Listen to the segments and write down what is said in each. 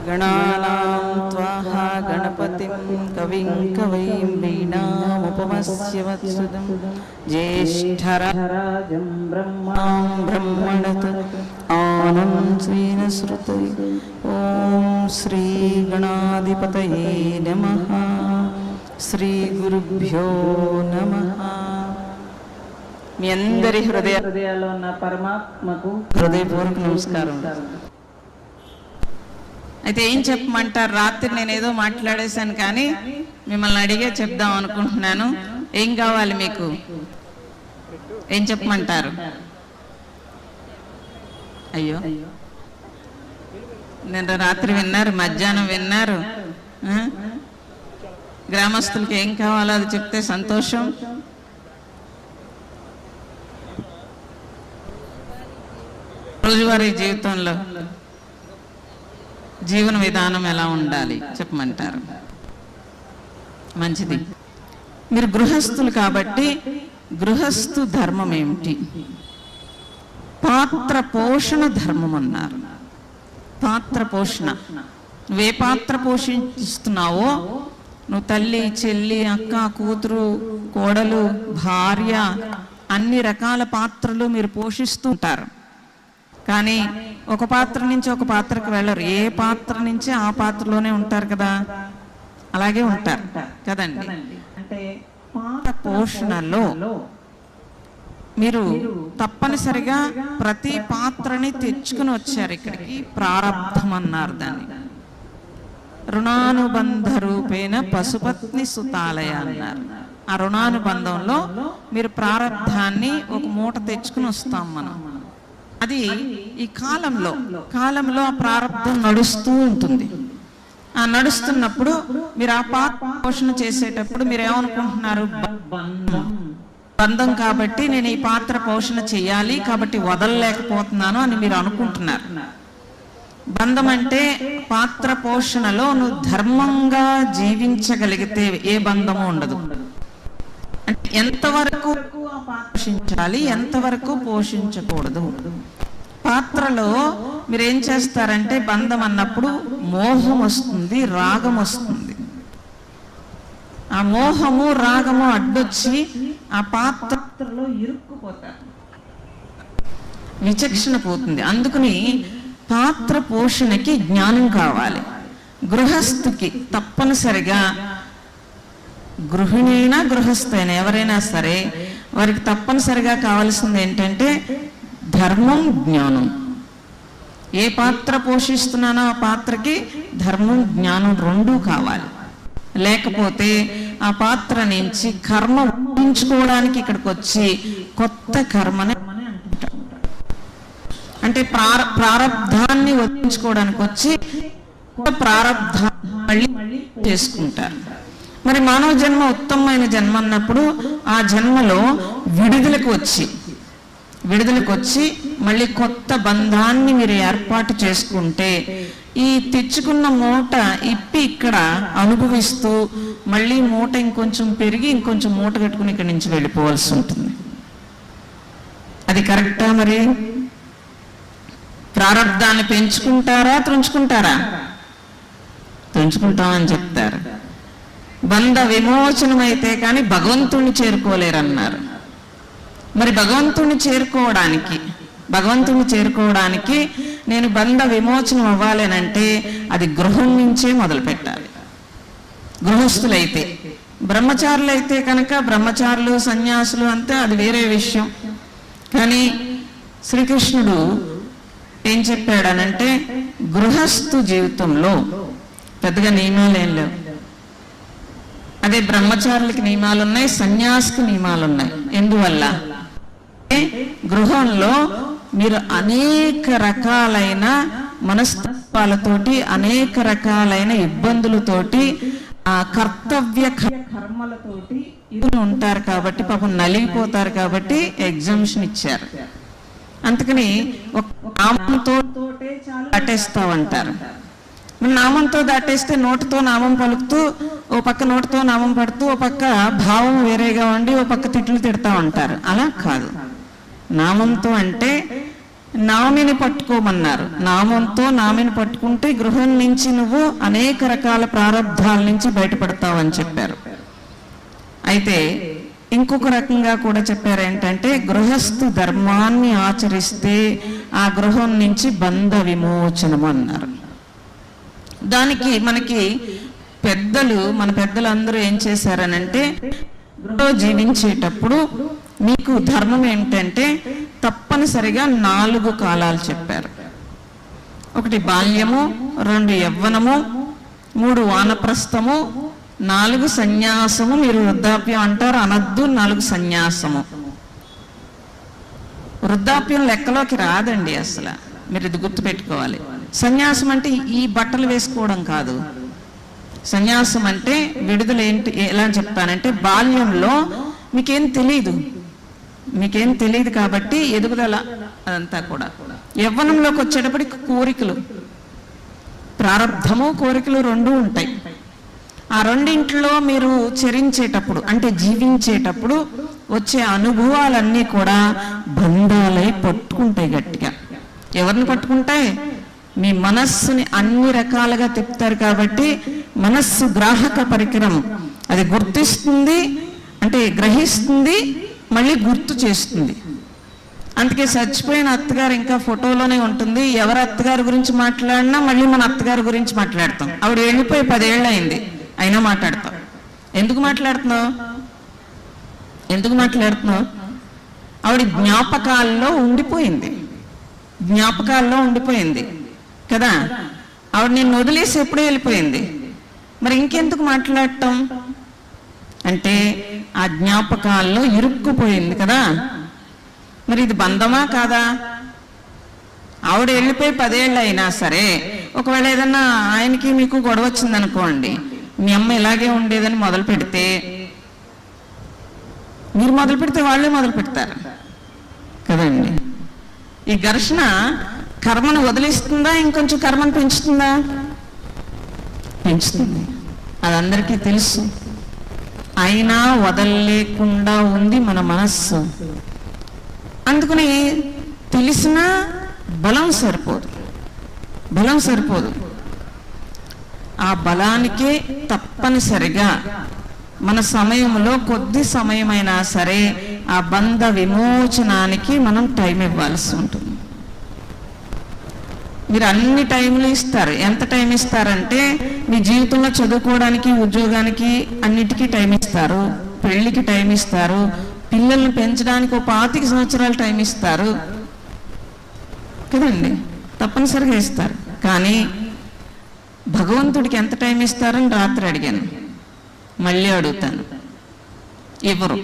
गणानां त्वा गणपतिं कविं कवयं वीणामुपमस्यवत्सुतं ज्येष्ठराजं ब्रह्मणः आनं स्वेन श्रुतये। ॐ श्री गणाधिपतये नमः। శ్రీ గురుభ్యో నమః। మీ అందరి హృదయాల్లో ఉన్న పరమాత్మకు హృదయపూర్వక నమస్కారం। అయితే ఏం చెప్పమంటారు? రాత్రి నేనేదో మాట్లాడేశాను, కానీ మిమ్మల్ని అడిగే చెప్దాం అనుకుంటున్నాను। ఏం కావాలి మీకు? ఏం చెప్పమంటారు? అయ్యో, నిన్న రాత్రి విన్నారు, మధ్యాహ్నం విన్నారు। గ్రామస్తులకి ఏం కావాలో అది చెప్తే సంతోషం। రోజువారీ జీవితంలో జీవన విధానం ఎలా ఉండాలి చెప్పమంటారు? మంచిది। మీరు గృహస్థులు కాబట్టి గృహస్థు ధర్మం ఏమిటి? పాత్ర పోషణ ధర్మం అన్నారు। పాత్ర పోషణ, నువ్వే పాత్ర పోషిస్తున్నావో, నువ్వు తల్లి, చెల్లి, అక్క, కూతురు, కోడలు, భార్య, అన్ని రకాల పాత్రలు మీరు పోషిస్తూ ఉంటారు। కానీ ఒక పాత్ర నుంచి ఒక పాత్రకు వెళ్ళరు, ఏ పాత్ర నుంచి ఆ పాత్రలోనే ఉంటారు కదా, అలాగే ఉంటారు కదండి। అంటే పాత్ర పోషణలో మీరు తప్పనిసరిగా ప్రతి పాత్రని తెచ్చుకుని వచ్చారు ఇక్కడికి। ప్రారబ్ధం అన్నారు దాన్ని। రుణానుబంధ రూపేణ పశుపత్ని సుతాలయ అన్నారు। ఆ రుణానుబంధంలో మీరు ప్రారబ్ధాన్ని ఒక మూట తెచ్చుకుని వస్తాం మనం। అది ఈ కాలంలో ఆ ప్రారబ్ధం నడుస్తూ ఉంటుంది। ఆ నడుస్తున్నప్పుడు మీరు ఆ పాత్ర పోషణ చేసేటప్పుడు మీరు ఏమనుకుంటున్నారు? బంధం కాబట్టి నేను ఈ పాత్ర పోషణ చేయాలి కాబట్టి వదలలేకపోతున్నాను అని మీరు అనుకుంటున్నారు। బంధం అంటే పాత్ర పోషణలో నువ్వు ధర్మంగా జీవించగలిగితే ఏ బంధము ఉండదు। అంటే ఎంతవరకు పోషించాలి, ఎంతవరకు పోషించకూడదు। పాత్రలో మీరు ఏం చేస్తారంటే, బంధం అన్నప్పుడు మోహం వస్తుంది, రాగం వస్తుంది। ఆ మోహము రాగము అడ్డొచ్చి ఆ పాత్రలో ఇరుక్కుపోతారు, విచక్షణ పోతుంది। అందుకని పాత్ర పోషణకి జ్ఞానం కావాలి। గృహస్థుకి తప్పనిసరిగా, గృహిణైనా గృహస్థైనా ఎవరైనా సరే, వారికి తప్పనిసరిగా కావాల్సింది ఏంటంటే ధర్మం, జ్ఞానం। ఏ పాత్ర పోషిస్తున్నానో ఆ పాత్రకి ధర్మం, జ్ఞానం రెండూ కావాలి। లేకపోతే ఆ పాత్ర నుంచి కర్మ ఊహించుకోవడానికి ఇక్కడికి వచ్చి కొత్త కర్మని అంటే ప్రారబ్ధాన్ని వదిలించుకోవడానికి వచ్చి ప్రారబ్ధాన్ని మళ్ళీ చేసుకుంటారు। మరి మానవ జన్మ ఉత్తమమైన జన్మ అన్నప్పుడు ఆ జన్మలో విడుదలకు వచ్చి మళ్ళీ కొత్త బంధాన్ని మీరు ఏర్పాటు చేసుకుంటే, ఈ తెచ్చుకున్న మూట ఇప్పి ఇక్కడ అనుభవిస్తూ మళ్ళీ మూట ఇంకొంచెం పెరిగి ఇంకొంచెం మూట కట్టుకుని ఇక్కడి నుంచి వెళ్ళిపోవాల్సి ఉంటుంది। అది కరెక్టా? మరి ప్రారబ్ధాన్ని పెంచుకుంటారా, తుంచుకుంటారా? తుంచుకుంటామని చెప్తారు। బంధ విమోచనం అయితే కానీ భగవంతుణ్ణి చేరుకోలేరన్నారు। మరి భగవంతుణ్ణి చేరుకోవడానికి నేను బంధ విమోచనం అవ్వాలనంటే అది గృహం నుంచే మొదలు పెట్టాలి। గృహస్థులైతే, బ్రహ్మచారులైతే కనుక బ్రహ్మచారులు, సన్యాసులు అంతే, అది వేరే విషయం। కానీ శ్రీకృష్ణుడు ఏం చెప్పాడనంటే, గృహస్థు జీవితంలో పెద్దగా నియమాలు ఏం లేవు। అదే బ్రహ్మచారులకి నియమాలు ఉన్నాయి, సన్యాసికి నియమాలు ఉన్నాయి। ఎందువల్ల? గృహంలో మీరు అనేక రకాలైన మనస్తత్వాలతోటి, అనేక రకాలైన ఇబ్బందులతోటి, ఆ కర్తవ్య కర్మలతోటి ఉంటారు కాబట్టి పాపం నలిగిపోతారు కాబట్టి ఎగ్జామ్షన్ ఇచ్చారు। అందుకని ఒక నామంతో దాటేస్తామంటారు। నామంతో దాటేస్తే నోటితో నామం పలుకుతూ, ఓ పక్క నోటితో నామం పడుతూ, ఓ పక్క భావం వేరేగా ఉండి, ఓ పక్క తిట్లు తిడతా ఉంటారు। అలా కాదు। నామంతో అంటే నామిని పట్టుకోమన్నారు. నామిని పట్టుకుంటే గృహం నుంచి నువ్వు అనేక రకాల ప్రారంధాల నుంచి బయటపడతావని చెప్పారు. అయితే ఇంకొక రకంగా కూడా చెప్పారు, ఏంటంటే గృహస్థు ధర్మాన్ని ఆచరిస్తే ఆ గృహం నుంచి బంధ విమోచనము అన్నారు. దానికి మనకి మన పెద్దలందరూ ఏం చేశారనంటే, జీవించేటప్పుడు మీకు ధర్మం ఏంటంటే తప్పనిసరిగా 4 కాలాలు చెప్పారు. 1 బాల్యము, 2 యవ్వనము, 3 వానప్రస్థము, 4 సన్యాసము. మీరు వృద్ధాప్యం అంటారు, అనద్దు. 4 సన్యాసము. వృద్ధాప్యం లెక్కలోకి రాదండి అసలు. మీరు ఇది గుర్తుపెట్టుకోవాలి. సన్యాసం అంటే ఈ బట్టలు వేసుకోవడం కాదు. సన్యాసం అంటే విడుదల. ఏంటి, ఎలా చెప్తానంటే, బాల్యంలో మీకేం తెలియదు కాబట్టి ఎదుగుదల అదంతా కూడా. యవ్వనంలోకి వచ్చేటప్పటికి కోరికలు, ప్రారంధము కోరికలు 2 ఉంటాయి. ఆ రెండింటిలో మీరు చరించేటప్పుడు అంటే జీవించేటప్పుడు వచ్చే అనుభవాలన్నీ కూడా బంధాలై పట్టుకుంటాయి గట్టిగా. ఎవరిని పట్టుకుంటాయి? మీ మనస్సుని అన్ని రకాలుగా తిప్పుతారు కాబట్టి మనస్సు గ్రాహక పరికరం. అది గుర్తిస్తుంది, అంటే గ్రహిస్తుంది, మళ్ళీ గుర్తు చేస్తుంది. అందుకే చచ్చిపోయిన అత్తగారు ఇంకా ఫోటోలోనే ఉంటుంది. ఎవరు అత్తగారి గురించి మాట్లాడినా మళ్ళీ మన అత్తగారి గురించి మాట్లాడతాం. ఆవిడ వెళ్ళిపోయి 10 ఏళ్ళు అయింది, అయినా మాట్లాడతాం. ఎందుకు మాట్లాడుతున్నావు? ఆవిడ జ్ఞాపకాల్లో ఉండిపోయింది కదా. ఆవిడ నిన్ను వదిలేసి ఎప్పుడూ వెళ్ళిపోయింది. మరి ఇంకెందుకు మాట్లాడటం అంటే ఆ జ్ఞాపకాల్లో ఇరుక్కుపోయింది కదా. మరి ఇది బంధమా కాదా? ఆవిడ వెళ్ళిపోయి 10 ఏళ్ళు అయినా సరే, ఒకవేళ ఏదన్నా ఆయనకి మీకు గొడవ వచ్చిందనుకోండి, మీ అమ్మ ఇలాగే ఉండేదని మొదలు పెడితే, మీరు మొదలు పెడితే వాళ్ళే మొదలు పెడతారు కదండి. ఈ ఘర్షణ కర్మను వదిలిస్తుందా, ఇంకొంచెం కర్మను పెంచుతుందా? పెంచుతుంది. అది అందరికీ తెలుసు. అయినా వదలలేకుండా ఉంది మన మనస్సు. అందుకని తెలిసినా బలం సరిపోదు. ఆ బలానికే తప్పనిసరిగా మన సమయంలో కొద్ది సమయమైనా సరే ఆ బంధ విమోచనానికి మనం టైం ఇవ్వాల్సి ఉంటుంది. మీరు అన్ని టైంలు ఇస్తారు. ఎంత టైం ఇస్తారంటే, మీ జీవితంలో చదువుకోవడానికి, ఉద్యోగానికి, అన్నిటికీ టైం ఇస్తారు. పెళ్లికి టైం ఇస్తారు. పిల్లల్ని పెంచడానికి 25 సంవత్సరాలు టైం ఇస్తారు కదండి. తప్పనిసరిగా ఇస్తారు. కానీ భగవంతుడికి ఎంత టైం ఇస్తారని రాత్రి అడిగాను, మళ్ళీ అడుగుతాను. ఇవ్వరు.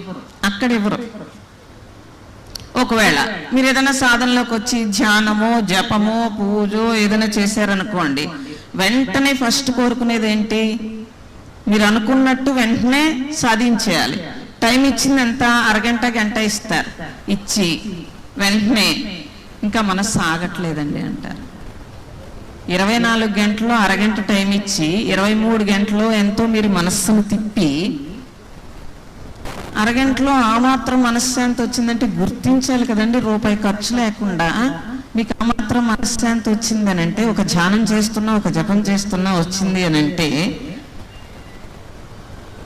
ఒకవేళ మీరు ఏదైనా సాధనలోకి వచ్చి ధ్యానమో, జపమో, పూజో ఏదైనా చేశారనుకోండి, వెంటనే ఫస్ట్ కోరుకునేది ఏంటి? మీరు అనుకున్నట్టు వెంటనే సాధించేయాలి. టైం ఇచ్చింది ఎంత? అరగంట, గంట ఇస్తారు. ఇచ్చి వెంటనే ఇంకా మనసు ఆగట్లేదండి అంటారు. 24 గంటలు అరగంట టైం ఇచ్చి 23 గంటలు ఎంతో మీరు మనస్సును తిప్పి, అరగంటలో ఆ మాత్రం మనశ్శాంతి వచ్చిందంటే గుర్తించాలి కదండి. రూపాయి ఖర్చు లేకుండా మీకు ఆ మాత్రం మనశ్శాంతి వచ్చిందని అంటే, ఒక ధ్యానం చేస్తున్నా, ఒక జపం చేస్తున్నా వచ్చింది అని అంటే,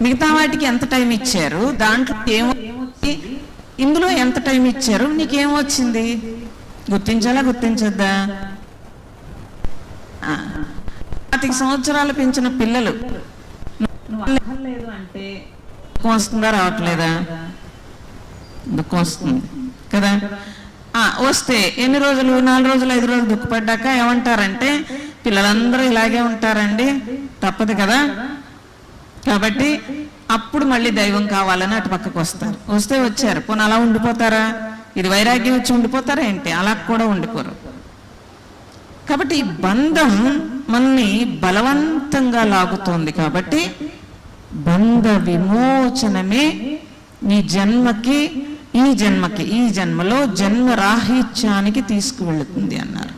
మిగతా వాటికి ఎంత టైం ఇచ్చారు, దాంట్లో ఏమొచ్చింది, ఇందులో ఎంత టైం ఇచ్చారు, నీకేమొచ్చింది? గుర్తించాలా, గుర్తించద్దా? 25 సంవత్సరాలు పెంచిన పిల్లలు అంటే దుఃఖం వస్తుందా, రావట్లేదా? దుఃఖం వస్తుంది కదా. వస్తే ఎన్ని రోజులు, 4 రోజులు, 5 రోజులు దుఃఖపడ్డాక ఏమంటారంటే, పిల్లలందరూ ఇలాగే ఉంటారండి, తప్పదు కదా. కాబట్టి అప్పుడు మళ్ళీ దైవం కావాలని అటు పక్కకు వస్తే వచ్చారు. పోనీ అలా ఉండిపోతారా? ఇది వైరాగ్యం వచ్చి ఉండిపోతారా ఏంటి? అలా కూడా ఉండిపోరు. కాబట్టి ఈ బంధం మనని బలవంతంగా లాగుతోంది. కాబట్టి బంధ విమోచనమే ఈ జన్మలో జన్మరాహిత్యానికి తీసుకువెళుతుంది అన్నారు.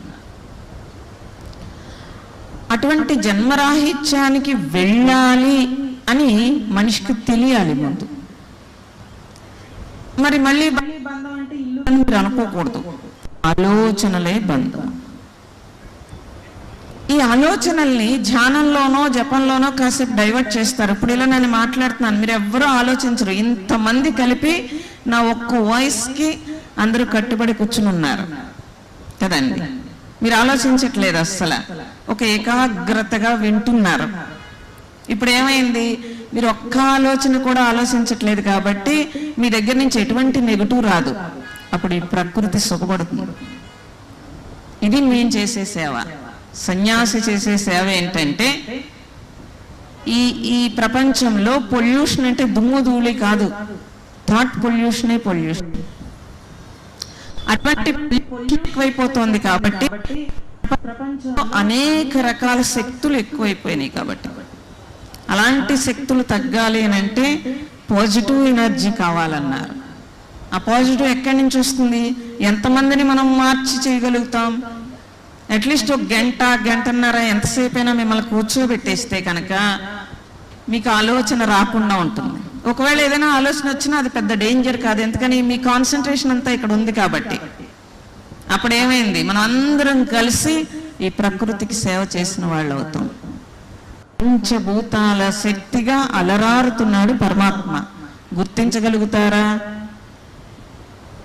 అటువంటి జన్మరాహిత్యానికి వెళ్ళాలి అని మనిషికి తెలియాలి ముందు. మరి మళ్ళీ బంధం అంటే ఇల్లు అని మీరు అనుకోకూడదు. ఆలోచనలే బంధం. ఈ ఆలోచనల్ని ధ్యానంలోనో జపంలోనో కాసేపు డైవర్ట్ చేస్తారు. ఇప్పుడు ఇలా నేను మాట్లాడుతున్నాను, మీరు ఎవ్వరూ ఆలోచించరు. ఇంతమంది కలిపి నా ఒక్క వాయిస్కి అందరూ కట్టుబడి కూర్చుని ఉన్నారు కదండి. మీరు ఆలోచించట్లేదు అస్సలు, ఒక ఏకాగ్రతగా వింటున్నారు. ఇప్పుడు ఏమైంది, మీరు ఒక్క ఆలోచన కూడా ఆలోచించట్లేదు కాబట్టి మీ దగ్గర నుంచి ఎటువంటి నెగటివ్ రాదు. అప్పుడు ఈ ప్రకృతి సుఖపడుతుంది. ఇది మేము చేసే సేవ. సన్యాసి చేసే సేవ ఏంటంటే, ఈ ప్రపంచంలో పొల్యూషన్ అంటే దుమ్ము ధూళి కాదు, థాట్ పొల్యూషనే పొల్యూషన్. అటువంటి ఎక్కువైపోతుంది కాబట్టి ప్రపంచంలో అనేక రకాల శక్తులు ఎక్కువైపోయినాయి. కాబట్టి అలాంటి శక్తులు తగ్గాలి అని అంటే పాజిటివ్ ఎనర్జీ కావాలన్నారు. ఆ పాజిటివ్ ఎక్కడి నుంచి వస్తుంది? ఎంతమందిని మనం మార్చి చేయగలుగుతాం? అట్లీస్ట్ ఒక గంటన్నర ఎంతసేపు అయినా మిమ్మల్ని కూర్చోబెట్టేస్తే కనుక మీకు ఆలోచన రాకుండా ఉంటుంది. ఒకవేళ ఏదైనా ఆలోచన వచ్చినా అది పెద్ద డేంజర్ కాదు, ఎందుకని మీ కాన్సన్ట్రేషన్ అంతా ఇక్కడ ఉంది కాబట్టి. అప్పుడు ఏమైంది, మనం అందరం కలిసి ఈ ప్రకృతికి సేవ చేసిన వాళ్ళు అవుతాం. పంచభూతాల శక్తిగా అలరారుతున్నాడు పరమాత్మ. గుర్తించగలుగుతారా?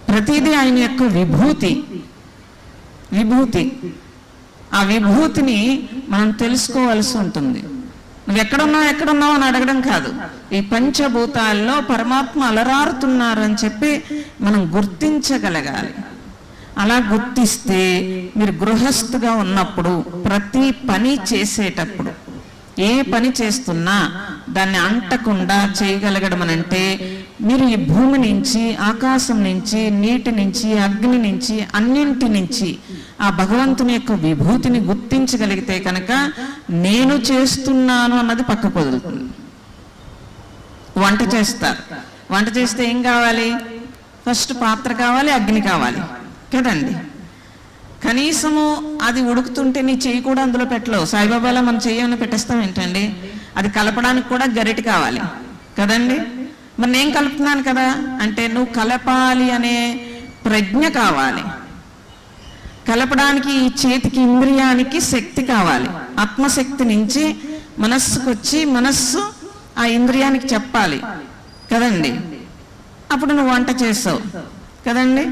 ప్రతిదీ ఆయన యొక్క విభూతి. ఆ విభూతిని మనం తెలుసుకోవాల్సి ఉంటుంది. నువ్వు ఎక్కడున్నావు అని అడగడం కాదు. ఈ పంచభూతాల్లో పరమాత్మ అలరారుతున్నారు అని చెప్పి మనం గుర్తించగలగాలి. అలా గుర్తిస్తే మీరు గృహస్థుగా ఉన్నప్పుడు ప్రతి పని చేసేటప్పుడు ఏ పని చేస్తున్నా దాన్ని అంటకుండా చేయగలగడం అంటే, మీరు ఈ భూమి నుంచి, ఆకాశం నుంచి, నీటి నుంచి, అగ్ని నుంచి, అన్నింటి నుంచి ఆ భగవంతుని యొక్క విభూతిని గుర్తించగలిగితే కనుక నేను చేస్తున్నాను అన్నది పక్కకు వదులుతుంది. వంట చేస్తారు, వంట చేస్తే ఏం కావాలి? ఫస్ట్ పాత్ర కావాలి, అగ్ని కావాలి కదండి. కనీసము అది ఉడుకుతుంటే నీ చెయ్యి కూడా అందులో పెట్టలేవు. సాయిబాబాలో మనం చెయ్యని పెట్టేస్తాం ఏంటండి? అది కలపడానికి కూడా గరిటె కావాలి కదండి. మరి నేను కలుపుతున్నాను కదా అంటే నువ్వు కలపాలి అనే ప్రజ్ఞ కావాలి. కలపడానికి ఈ చేతికి, ఇంద్రియానికి శక్తి కావాలి. ఆత్మశక్తి నుంచి మనస్సుకు వచ్చి మనస్సు ఆ ఇంద్రియానికి చెప్పాలి కదండి. అప్పుడు నువ్వు వంట చేస్తావు కదండి.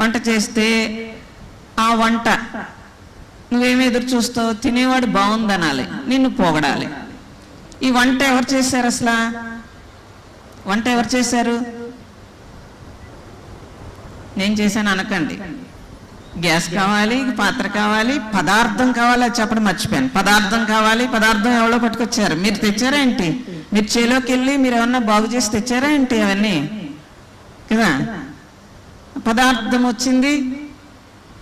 వంట చేస్తే ఆ వంట నువ్వేమి ఎదురు చూస్తావు? తినేవాడు బాగుందనాలి, నిన్ను పొగడాలి. ఈ వంట ఎవరు చేశారు? అసలు వంట ఎవరు చేశారు? నేను చేశాను అనకండి. గ్యాస్ కావాలి, పాత్ర కావాలి, పదార్థం కావాలి. అది చెప్పడం మర్చిపోయాను. పదార్థం కావాలి. పదార్థం ఎవరో పట్టుకొచ్చారు? మీరు తెచ్చారా ఏంటి? మీరు చేలోకి వెళ్ళి మీరు ఏమన్నా బాగు చేసి తెచ్చారా ఏంటి? అవన్నీ కదా. పదార్థం వచ్చింది,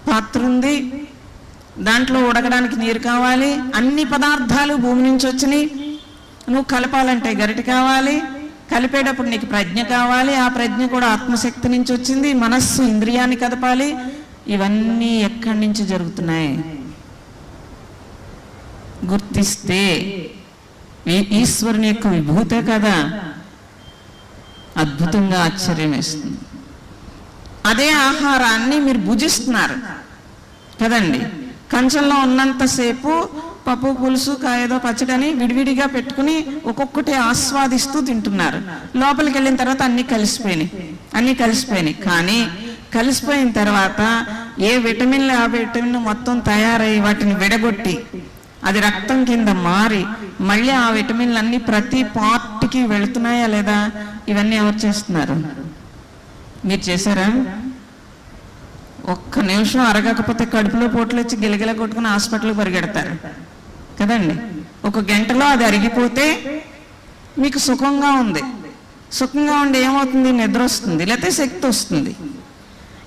పాత్ర ఉంది, దాంట్లో ఉడకడానికి నీరు కావాలి. అన్ని పదార్థాలు భూమి నుంచి వచ్చినాయి. నువ్వు కలపాలంటే గరిటె కావాలి. కలిపేటప్పుడు నీకు ప్రజ్ఞ కావాలి. ఆ ప్రజ్ఞ కూడా ఆత్మశక్తి నుంచి వచ్చింది. మనస్సు ఇంద్రియాన్ని కదపాలి. ఇవన్నీ ఎక్కడి నుంచి జరుగుతున్నాయి? గుర్తిస్తే ఈశ్వరుని యొక్క విభూతే కదా. అద్భుతంగా ఆశ్చర్యం వేస్తుంది. అదే ఆహారాన్ని మీరు భుజిస్తున్నారు కదండి. కంచంలో ఉన్నంతసేపు పప్పు, పులుసు, కాయదో, పచ్చడని విడివిడిగా పెట్టుకుని ఒక్కొక్కటి ఆస్వాదిస్తూ తింటున్నారు. లోపలికి వెళ్ళిన తర్వాత అన్నీ కలిసిపోయినాయి. కానీ కలిసిపోయిన తర్వాత ఏ విటమిన్లు ఆ విటమిన్ మొత్తం తయారై వాటిని విడగొట్టి అది రక్తం కింద మారి మళ్ళీ ఆ విటమిన్లు అన్నీ ప్రతి పార్ట్కి వెళుతున్నాయా లేదా? ఇవన్నీ ఎవరు చేస్తున్నారు? మీరు చేశారా? ఒక్క నిమిషం అరగకపోతే కడుపులో పోట్లు వచ్చి గిలగిల కొట్టుకుని హాస్పిటల్కి పరిగెడతారు కదండి. ఒక గంటలో అది అరిగిపోతే మీకు సుఖంగా ఉంది. సుఖంగా ఉండి ఏమవుతుంది? నిద్ర వస్తుంది, లేకపోతే శక్తి వస్తుంది.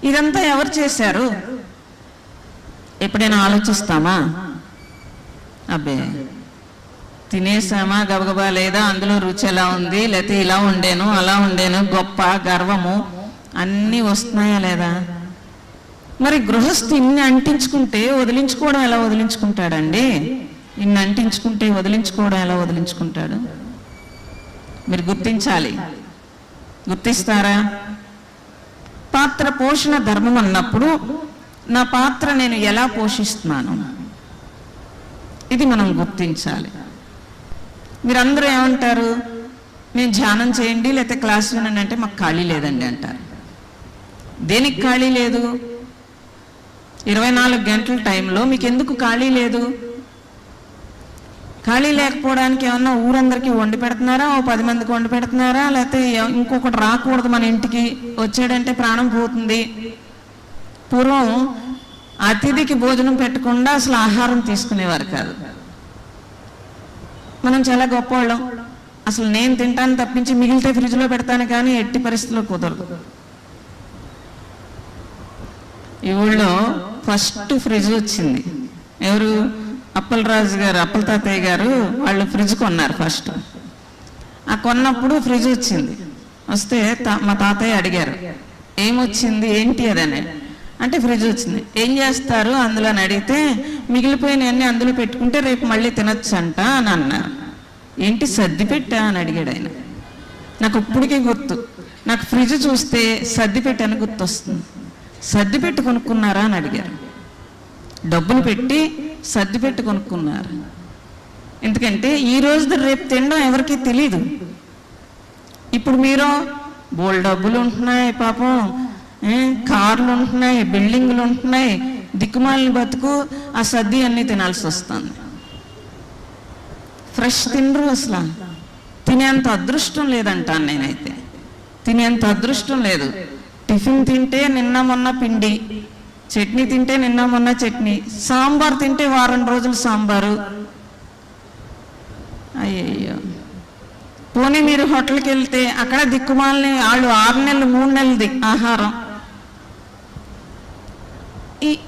ఇదంతా ఎవరు చేశారు? ఎప్పుడైనా ఆలోచిస్తామా? అబ్బే తినేసామా గబగబా, లేదా అందులో రుచి ఎలా ఉంది, లేకపోతే ఇలా ఉండేను అలా ఉండేను, గొప్ప గర్వము అన్నీ వస్తున్నాయా లేదా? మరి గృహస్థు ఇన్ని అంటించుకుంటే వదిలించుకోవడం ఎలా వదిలించుకుంటాడండి? ఇన్ని అంటించుకుంటే వదిలించుకోవడం ఎలా వదిలించుకుంటాడు? మీరు గుర్తించాలి. గుర్తిస్తారా? పాత్ర పోషణ ధర్మం అన్నప్పుడు నా పాత్ర నేను ఎలా పోషిస్తున్నాను, ఇది మనం గుర్తించాలి. మీరందరూ ఏమంటారు, నేను ధ్యానం చేయండి లేకపోతే క్లాస్ వినండి అంటే మాకు ఖాళీ లేదండి అంటారు. దేనికి ఖాళీ లేదు? 24 గంటల టైంలో మీకు ఎందుకు ఖాళీ లేదు? ఖాళీ లేకపోవడానికి ఏమన్నా ఊరందరికీ వండి పెడుతున్నారా, ఓ 10 మందికి వండి పెడుతున్నారా, లేకపోతే ఇంకొకటి రాకూడదు మన ఇంటికి, వచ్చాడంటే ప్రాణం పోతుంది. పూర్వం అతిథికి భోజనం పెట్టకుండా అసలు ఆహారం తీసుకునేవారు కాదు. మనం చాలా గొప్పవాళ్ళం, అసలు నేను తింటాను తప్పించి మిగిలితే ఫ్రిడ్జ్లో పెడతాను కానీ ఎట్టి పరిస్థితుల్లో కుదరదు. ఈ ఊళ్ళో ఫస్ట్ ఫ్రిడ్జ్ వచ్చింది. ఎవరు? అప్పలరాజు గారు, అప్పల తాతయ్య గారు వాళ్ళు ఫ్రిడ్జ్ కొన్నారు ఫస్ట్. ఆ కొన్నప్పుడు ఫ్రిడ్జ్ వచ్చింది. వస్తే మా తాతయ్య అడిగారు, ఏమొచ్చింది ఏంటి అదని. అంటే ఫ్రిడ్జ్ వచ్చింది. ఏం చేస్తారు అందులో అని అడిగితే, మిగిలిపోయినవన్నీ అందులో పెట్టుకుంటే రేపు మళ్ళీ తినొచ్చు అంట అని అన్నారు. ఏంటి సర్ది పెట్టా అని అడిగాడు ఆయన. నాకు ఇప్పటికీ గుర్తు, నాకు ఫ్రిడ్జ్ చూస్తే సర్ది పెట్టాను గుర్తొస్తుంది. సర్ది పెట్టి కొనుక్కున్నారా అని అడిగారు. డబ్బులు పెట్టి సర్ది పెట్టి కొనుక్కున్నారు. ఎందుకంటే ఈ రోజు రేపు తినడం ఎవరికీ తెలీదు. ఇప్పుడు మీరు బోల్డ్ డబ్బులు ఉంటున్నాయి, పాపం కార్లు ఉంటున్నాయి, బిల్డింగులు ఉంటున్నాయి, దిక్కుమాలిన బతుకు, ఆ సర్ది అన్నీ తినాల్సి వస్తుంది. ఫ్రెష్ తినరు, అసలు తినేంత అదృష్టం లేదంటాను నేనైతే. తినేంత అదృష్టం లేదు. టిఫిన్ తింటే నిన్న మొన్న పిండి, చట్నీ తింటే నిన్న మొన్న చట్నీ, సాంబార్ తింటే వారం రోజులు సాంబారు. అయ్యయ్యో, పోనీ మీరు హోటల్కి వెళ్తే అక్కడ దిక్కుమాలని వాళ్ళు 6 నెలలు 3 నెలలది ఆహారం.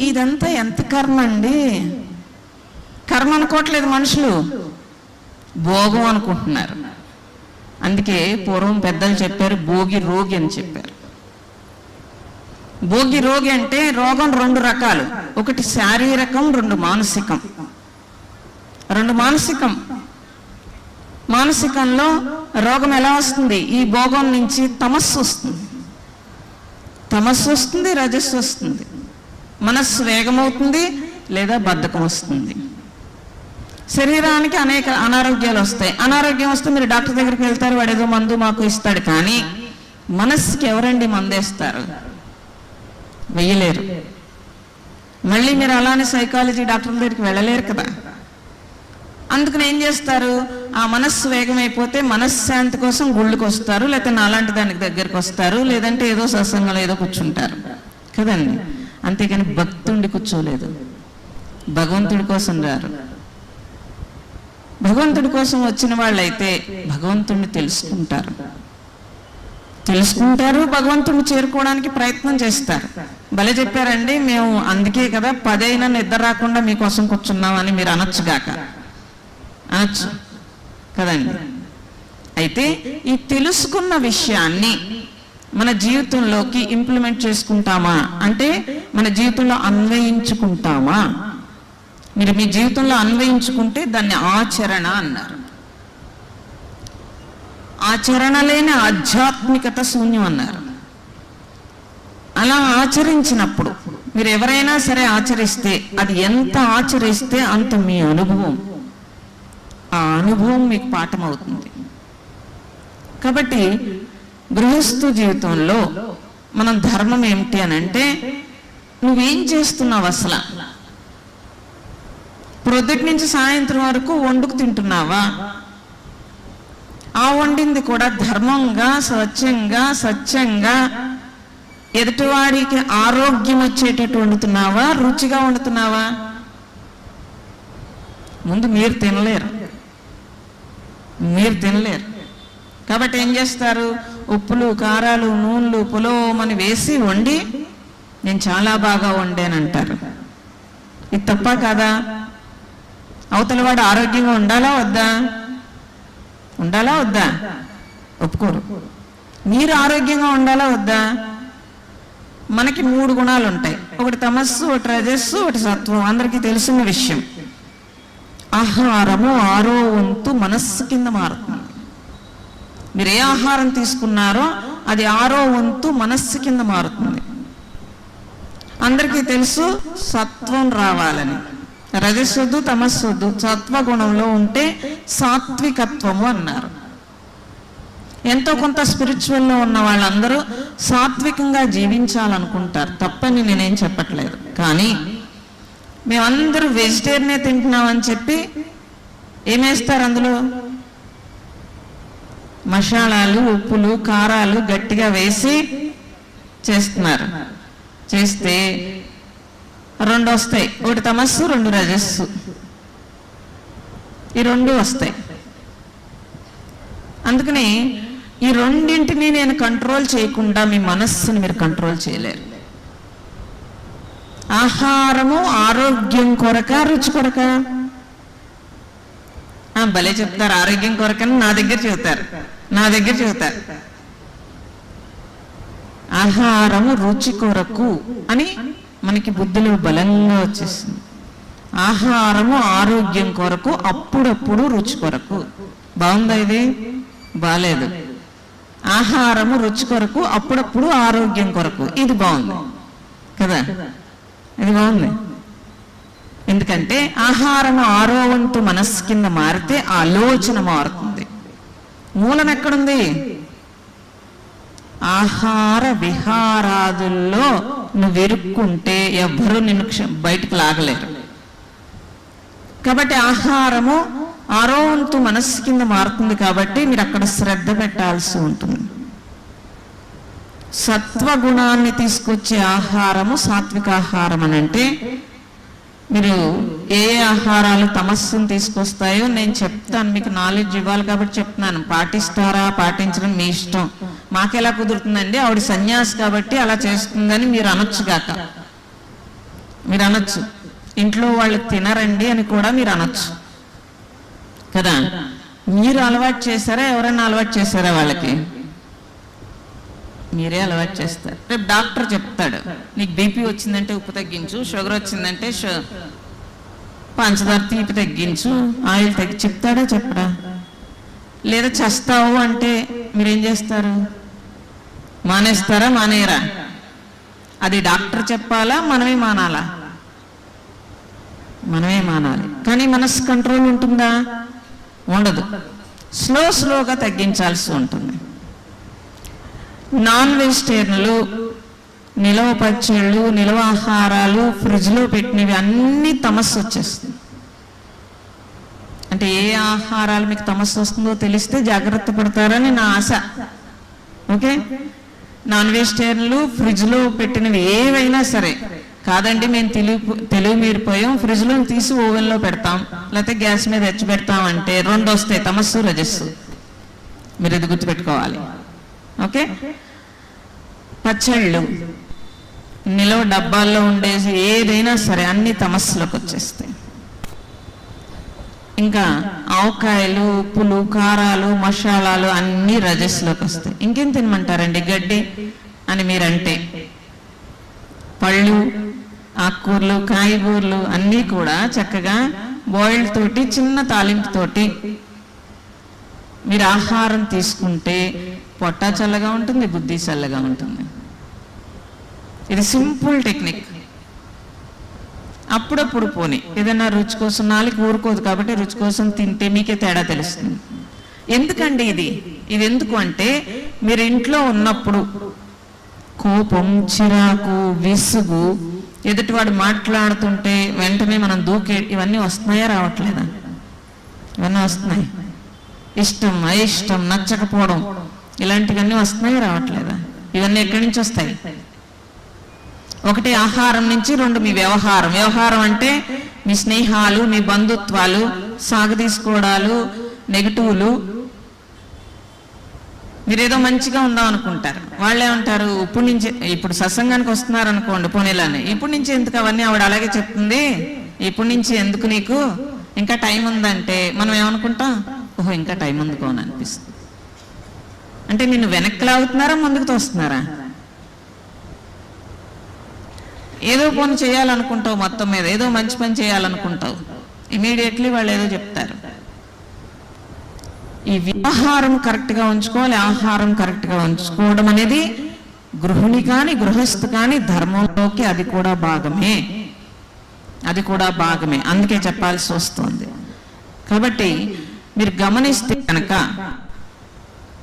ఇదంతా ఎంత కర్మ అండి. కర్మ అనుకోవట్లేదు మనుషులు, భోగం అనుకుంటున్నారు. అందుకే పూర్వం పెద్దలు చెప్పారు భోగి రోగి అని చెప్పారు. భోగి రోగి అంటే రోగం 2 రకాలు, ఒకటి శారీరకం, 2 మానసికం. 2 మానసికం. మానసికంలో రోగం ఎలా వస్తుంది? ఈ భోగం నుంచి తమస్సు వస్తుంది, తమస్సు వస్తుంది, రజస్సు వస్తుంది, మనస్సు వేగమవుతుంది లేదా బద్ధకం వస్తుంది. శరీరానికి అనేక అనారోగ్యాలు వస్తాయి. అనారోగ్యం వస్తే మీరు డాక్టర్ దగ్గరికి వెళ్తారు, వాడు ఏదో మందు మాకు ఇస్తాడు. కానీ మనస్సుకి ఎవరండి మందేస్తారు? వెయ్యలేరు. మళ్ళీ మీరు అలానే సైకాలజీ డాక్టర్ల దగ్గరికి వెళ్ళలేరు కదా. అందుకని ఏం చేస్తారు? ఆ మనస్సు వేగమైపోతే మనశ్శాంతి కోసం గుళ్ళకి వస్తారు, లేకపోతే నాలాంటి దానికి దగ్గరికి వస్తారు, లేదంటే ఏదో సత్సంగంలో ఏదో కూర్చుంటారు కదండి. అంతేగాని భక్తుండి కూర్చోలేదు, భగవంతుడి కోసం రారు. భగవంతుడి కోసం వచ్చిన వాళ్ళైతే భగవంతుడిని తెలుసుకుంటారు, భగవంతుడిని చేరుకోవడానికి ప్రయత్నం చేస్తారు. భలే చెప్పారండి, మేము అందుకే కదా 10 అయినా నిద్ర రాకుండా మీకోసం కూర్చున్నామని మీరు అనొచ్చుగాక, అనొచ్చు కదండి. అయితే ఈ తెలుసుకున్న విషయాన్ని మన జీవితంలోకి ఇంప్లిమెంట్ చేసుకుంటామా అంటే మన జీవితంలో అన్వయించుకుంటామా? మీరు మీ జీవితంలో అన్వయించుకుంటే దాన్ని ఆచరణ అన్నారు. ఆచరణ లేని ఆధ్యాత్మికత శూన్యం అన్నారు. అలా ఆచరించినప్పుడు మీరు ఎవరైనా సరే ఆచరిస్తే, అది ఎంత ఆచరిస్తే అంత మీ అనుభవం, ఆ అనుభవం మీకు పాఠం అవుతుంది. కాబట్టి గృహస్థు జీవితంలో మనం ధర్మం ఏమిటి అని అంటే, నువ్వేం చేస్తున్నావు అసలు? ప్రొద్దుటి నుంచి సాయంత్రం వరకు వండుకు తింటున్నావా? ఆ వండింది కూడా ధర్మంగా, స్వచ్ఛంగా, సత్యంగా, ఎదుటివాడికి ఆరోగ్యం వచ్చేటట్టు వండుతున్నావా, రుచిగా వండుతున్నావా? ముందు మీరు తినలేరు. కాబట్టి ఏం చేస్తారు? ఉప్పులు, కారాలు, నూనెలు, పులోమని వేసి వండి నేను చాలా బాగా వండానంటారు. ఇది తప్ప కాదా? అవతల వాడు ఆరోగ్యంగా ఉండాలా వద్దా? ఒప్పుకోరు. మీరు ఆరోగ్యంగా ఉండాలా వద్దా? మనకి 3 గుణాలు ఉంటాయి, ఒకటి తమస్సు, ఒకటి రజస్సు, ఒకటి సత్వం. అందరికీ తెలిసిన విషయం. ఆహారము 6వ వంతు మనస్సు కింద మారుతుంది. మీరు ఏ ఆహారం తీసుకున్నారో అది 6వ వంతు మనస్సు కింద మారుతుంది. ఆ అందరికీ తెలుసు సత్వం రావాలని. రజస్సొద్దు, తమస్సొద్దు, సత్వగుణంలో ఉంటే సాత్వికత్వము అన్నారు. ఎంతో కొంత స్పిరిచువల్లో ఉన్న వాళ్ళందరూ సాత్వికంగా జీవించాలనుకుంటారు, తప్పని నేనేం చెప్పట్లేదు. కానీ మేమందరూ వెజిటేరియనే తింటున్నామని చెప్పి ఏమేస్తారు అందులో? మసాలాలు, ఉప్పులు, కారాలు గట్టిగా వేసి చేస్తున్నారు. చేస్తే రెండు వస్తాయి, ఒకటి తమస్సు, రెండు రజస్సు. ఈ రెండు వస్తాయి. అందుకని ఈ రెండింటిని నేను కంట్రోల్ చేయకుండా మీ మనస్సుని మీరు కంట్రోల్ చేయలేరు. ఆహారము ఆరోగ్యం కొరక, రుచి కొరక? భలే చెప్తారు, ఆరోగ్యం కొరకని నా దగ్గర చెబుతారు. ఆహారము రుచి కొరకు అని మనకి బుద్ధిలో బలంగా వచ్చేసింది. ఆహారము ఆరోగ్యం కొరకు, అప్పుడప్పుడు రుచి కొరకు. బాగుందా ఇది? బాలేదు. ఆహారము రుచి కొరకు, అప్పుడప్పుడు ఆరోగ్యం కొరకు. ఇది బాగుంది కదా? ఇది బాగుంది. ఎందుకంటే ఆహారము ఆరో వంతు మనస్సు కింద మారితే ఆలోచన మారుతుంది. మూలం ఎక్కడుంది? ఆహార విహారాదుల్లో నువ్వు ఇరుక్కుంటే ఎవ్వరూ నిన్ను బయటకు లాగలేరు. కాబట్టి ఆహారము ఆరో వంతు మనస్సు కింద మారుతుంది. కాబట్టి మీరు అక్కడ శ్రద్ధ పెట్టాల్సి ఉంటుంది. సత్వగుణాన్ని తీసుకొచ్చే ఆహారము సాత్విక ఆహారం అని అంటే, మీరు ఏ ఆహారాలు తమస్సును తీసుకొస్తాయో నేను చెప్తాను, మీకు నాలెడ్జ్ ఇవ్వాలి కాబట్టి చెప్తున్నాను. పాటిస్తారా పాటించడం మీ ఇష్టం. మాకెలా కుదురుతుందండి, ఆవిడ సన్యాసి కాబట్టి అలా చేస్తుందని మీరు అనొచ్చుగాక. మీరు అనొచ్చు. ఇంట్లో వాళ్ళు తినరండి అని కూడా మీరు అనొచ్చు కదా. మీరు అలవాటు చేశారా, ఎవరైనా అలవాటు చేశారా? వాళ్ళకి మీరే అలవాటు చేస్తారు. రేపు డాక్టర్ చెప్తాడు, నీకు బీపీ వచ్చిందంటే ఉప్పు తగ్గించు, షుగర్ వచ్చిందంటే పంచదార తీపి తగ్గించు, ఆయిల్ చెప్తాడా చెప్పడా? లేదా చేస్తావు అంటే మీరేం చేస్తారు? మానేస్తారా మానేయరా? అది డాక్టర్ చెప్పాలా, మనమే మానాలా? మనమే మానాలి. కానీ మనసు కంట్రోల్ ఉంటుందా? ఉండదు. స్లోగా తగ్గించాల్సి ఉంటుంది. నాన్ వెజిటేరియన్లు, నిలవ పచ్చళ్ళు, నిలవ ఆహారాలు, ఫ్రిడ్జ్లో పెట్టినవి అన్నీ తమస్సు వచ్చేస్తుంది. అంటే ఏ ఆహారాలు మీకు తమస్సు వస్తుందో తెలిస్తే జాగ్రత్త పడతారని నా ఆశ. ఓకే, నాన్ వెజిటేరియన్లు, ఫ్రిడ్జ్లో పెట్టినవి ఏవైనా సరే కాదండి, మేము తెలివి మీరిపోయాం, ఫ్రిడ్జ్లో తీసి ఓవెన్లో పెడతాం, లేకపోతే గ్యాస్ మీద తెచ్చి పెడతాం అంటే రెండు వస్తాయి, తమస్సు, రజస్సు. మీరు ఇది గుర్తుపెట్టుకోవాలి. ఓకే, పచ్చళ్ళు, నిలవ డబ్బాల్లో ఉండేసి ఏదైనా సరే అన్ని తమస్సులోకి వచ్చేస్తాయి. ఇంకా ఆవకాయలు, ఉప్పులు, కారాలు, మసాలాలు అన్నీ రజస్సులోకి వస్తాయి. ఇంకేం తినమంటారండి గడ్డి అని మీరంటే? పళ్ళు, ఆకుకూరలు, కాయగూరలు అన్నీ కూడా చక్కగా బాయిల్డ్ తోటి, చిన్న తాలింపు తోటి మీరు ఆహారం తీసుకుంటే పొట్ట చల్లగా ఉంటుంది, బుద్ధి చల్లగా ఉంటుంది. ఇది సింపుల్ టెక్నిక్. అప్పుడప్పుడు పోనీ ఏదైనా రుచి కోసం, నాలుగు ఊరుకోదు కాబట్టి రుచి కోసం తింటే మీకే తేడా తెలుస్తుంది. ఎందుకండి ఇది ఎందుకు అంటే, మీరు ఇంట్లో ఉన్నప్పుడు కోపం, చిరాకు, విసుగు, ఎదుటివాడు మాట్లాడుతుంటే వెంటనే మనం దూకే, ఇవన్నీ వస్తున్నాయా రావట్లేదా? ఇవన్నీ వస్తున్నాయి. ఇష్టం, అయిష్టం, నచ్చకపోవడం, ఇలాంటివన్నీ వస్తున్నాయా రావట్లేదా? ఇవన్నీ ఎక్కడి నుంచి వస్తాయి? ఒకటి ఆహారం నుంచి, రెండు మీ వ్యవహారం. వ్యవహారం అంటే మీ స్నేహాలు, మీ బంధుత్వాలు, సాగదీసుకోవడాలు, నెగిటివ్లు. మీరేదో మంచిగా ఉందాం అనుకుంటారు, వాళ్ళేమంటారు, ఇప్పుడు సత్సంగానికి వస్తున్నారు అనుకోండి, పోనీలానే, ఇప్పటి నుంచి ఎందుకు అవన్నీ, ఆవిడ అలాగే చెప్తుంది, ఇప్పటి నుంచి ఎందుకు నీకు, ఇంకా టైం ఉందంటే మనం ఏమనుకుంటాం, ఓహో ఇంకా టైం ఉందికో అని అనిపిస్తుంది. అంటే నిన్ను వెనక్కి లాగుతున్నారా, ముందుకు తోస్తున్నారా? ఏదో పని చేయాలనుకుంటావు, మొత్తం మీద ఏదో మంచి పని చేయాలనుకుంటావు, ఇమీడియట్లీ వాళ్ళు ఏదో చెప్తారు. ఈ వ్యవహారం కరెక్ట్గా ఉంచుకోవాలి, ఆహారం కరెక్ట్గా ఉంచుకోవడం అనేది గృహిణి కానీ గృహస్థు కానీ ధర్మంలోకి అది కూడా భాగమే, అది కూడా భాగమే. అందుకే చెప్పాల్సి వస్తుంది. కాబట్టి మీరు గమనిస్తే కనుక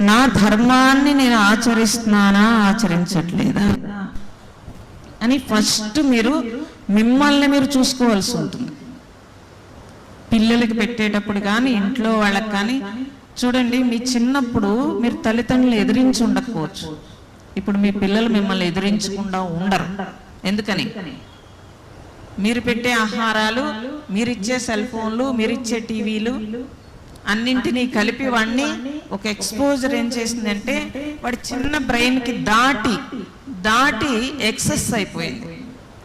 నా ధర్మాన్ని నేను ఆచరిస్తున్నానా ఆచరించట్లేదా అని ఫస్ట్ మీరు మిమ్మల్ని మీరు చూసుకోవాల్సి ఉంటుంది. పిల్లలకి పెట్టేటప్పుడు కానీ ఇంట్లో వాళ్ళకి కానీ చూడండి, మీ చిన్నప్పుడు మీరు తల్లిదండ్రులు ఎదిరించి ఉండకపోవచ్చు. ఇప్పుడు మీ పిల్లలు మిమ్మల్ని ఎదిరించకుండా ఉండరు. ఎందుకని? మీరు పెట్టే ఆహారాలు, మీరిచ్చే సెల్ ఫోన్లు, మీరిచ్చే టీవీలు అన్నింటినీ కలిపి వాడిని ఒక ఎక్స్పోజర్ ఏం చేసిందంటే వాడి చిన్న బ్రెయిన్కి దాటి ఎక్సెస్ అయిపోయింది.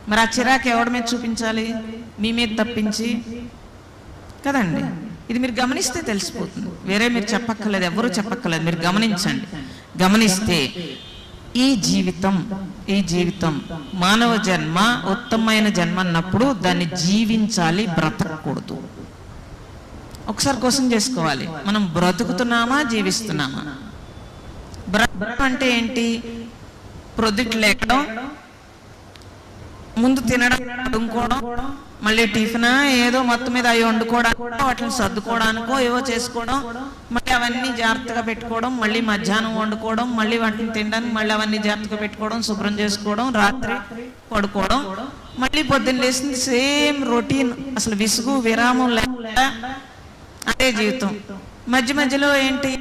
మరి ఆ చిరాకు ఎవడి మీద చూపించాలి? మీ మీద తప్పించి కదండి. ఇది మీరు గమనిస్తే తెలిసిపోతుంది. వేరే మీరు చెప్పక్కర్లేదు, ఎవరు చెప్పక్కర్లేదు. మీరు గమనించండి. గమనిస్తే ఈ జీవితం మానవ జన్మ ఉత్తమమైన జన్మ అన్నప్పుడు దాన్ని జీవించాలి, బ్రతకకూడదు. ఒకసారి క్వశ్చన్ చేసుకోవాలి, మనం బ్రతుకుతున్నామా జీవిస్తున్నామా? బ్రతకడం అంటే ఏంటి? ప్రొద్దుట లేకడం, ముందు తినడం, వండుకోవడం, మళ్ళీ టిఫిన్ ఏదో మొత్తం మీద అవి వండుకోవడానికి, వాటిని సర్దుకోవడానికో ఏవో చేసుకోవడం, మళ్ళీ అవన్నీ జాగ్రత్తగా పెట్టుకోవడం, మళ్ళీ మధ్యాహ్నం వండుకోవడం, మళ్ళీ వాటిని తినడానికి మళ్ళీ అవన్నీ జాగ్రత్తగా పెట్టుకోవడం, శుభ్రం చేసుకోవడం, రాత్రి పడుకోవడం, మళ్ళీ పొద్దున్న లేచింది సేమ్ రొటీన్. అసలు విసుగు విరామం లేకుండా అదే జీవితం. మధ్యలో ఏంటి?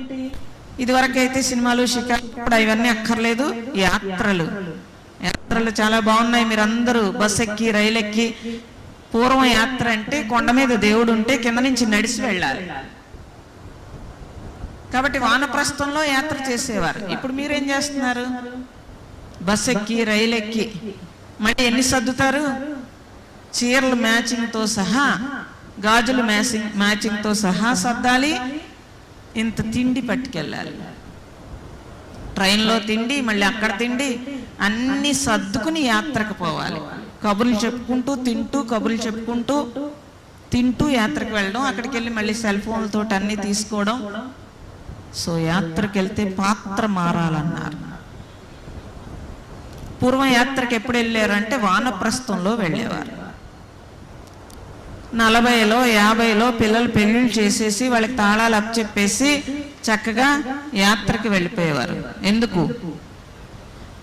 ఇదివరకు అయితే సినిమాలు, షికారు ఇవన్నీ అక్కర్లేదు. యాత్రలు చాలా బాగున్నాయి. మీరు అందరూ బస్ ఎక్కి రైలు ఎక్కి, పూర్వం యాత్ర అంటే కొండ మీద దేవుడు ఉంటే కింద నుంచి నడిచి వెళ్ళాలి. కాబట్టి వానప్రస్థంలో యాత్ర చేసేవారు. ఇప్పుడు మీరేం చేస్తున్నారు? బస్ ఎక్కి రైలు ఎక్కి మళ్ళీ ఎన్ని సర్దుతారు? చీరలు మ్యాచింగ్తో సహా, గాజులు మ్యాచింగ్తో సహా సర్దాలి. ఇంత తిండి పట్టుకెళ్ళాలి. ట్రైన్లో తిండి, మళ్ళీ అక్కడ తిండి, అన్ని సర్దుకుని యాత్రకు పోవాలి. కబుర్లు చెప్పుకుంటూ తింటూ, కబుర్లు చెప్పుకుంటూ తింటూ యాత్రకు వెళ్ళడం, అక్కడికి వెళ్ళి మళ్ళీ సెల్ ఫోన్లతో అన్ని తీసుకోవడం. సో యాత్రకు వెళ్తే పాత్ర మారాలన్నారు. పూర్వం యాత్రకు ఎప్పుడు వెళ్ళారు అంటే వానప్రస్థంలో వెళ్ళేవారు. 40లో 50లో పిల్లలు పెళ్లిళ్ళు చేసేసి వాళ్ళకి తాళాలు అప్పచెప్పేసి చక్కగా యాత్రకి వెళ్ళిపోయేవారు. ఎందుకు?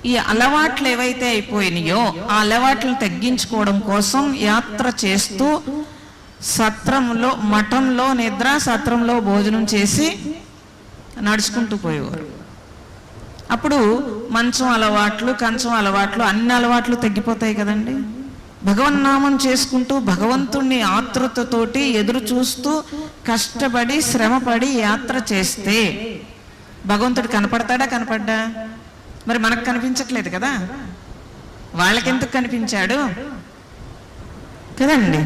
ఈ అలవాట్లు ఏవైతే అయిపోయినాయో ఆ అలవాట్లు తగ్గించుకోవడం కోసం యాత్ర చేస్తూ సత్రంలో, మఠంలో నిద్ర, సత్రంలో భోజనం చేసి నడుచుకుంటూ పోయేవారు. అప్పుడు మంచం అలవాట్లు, కంచం అలవాట్లు, అన్ని అలవాట్లు తగ్గిపోతాయి కదండి. భగవన్నామం చేసుకుంటూ భగవంతుణ్ణి ఆతృతతోటి ఎదురు చూస్తూ కష్టపడి శ్రమపడి యాత్ర చేస్తే భగవంతుడు కనపడ్డా? మరి మనకు కనిపించట్లేదు కదా. వాళ్ళకెందుకు కనిపించాడు కదండి?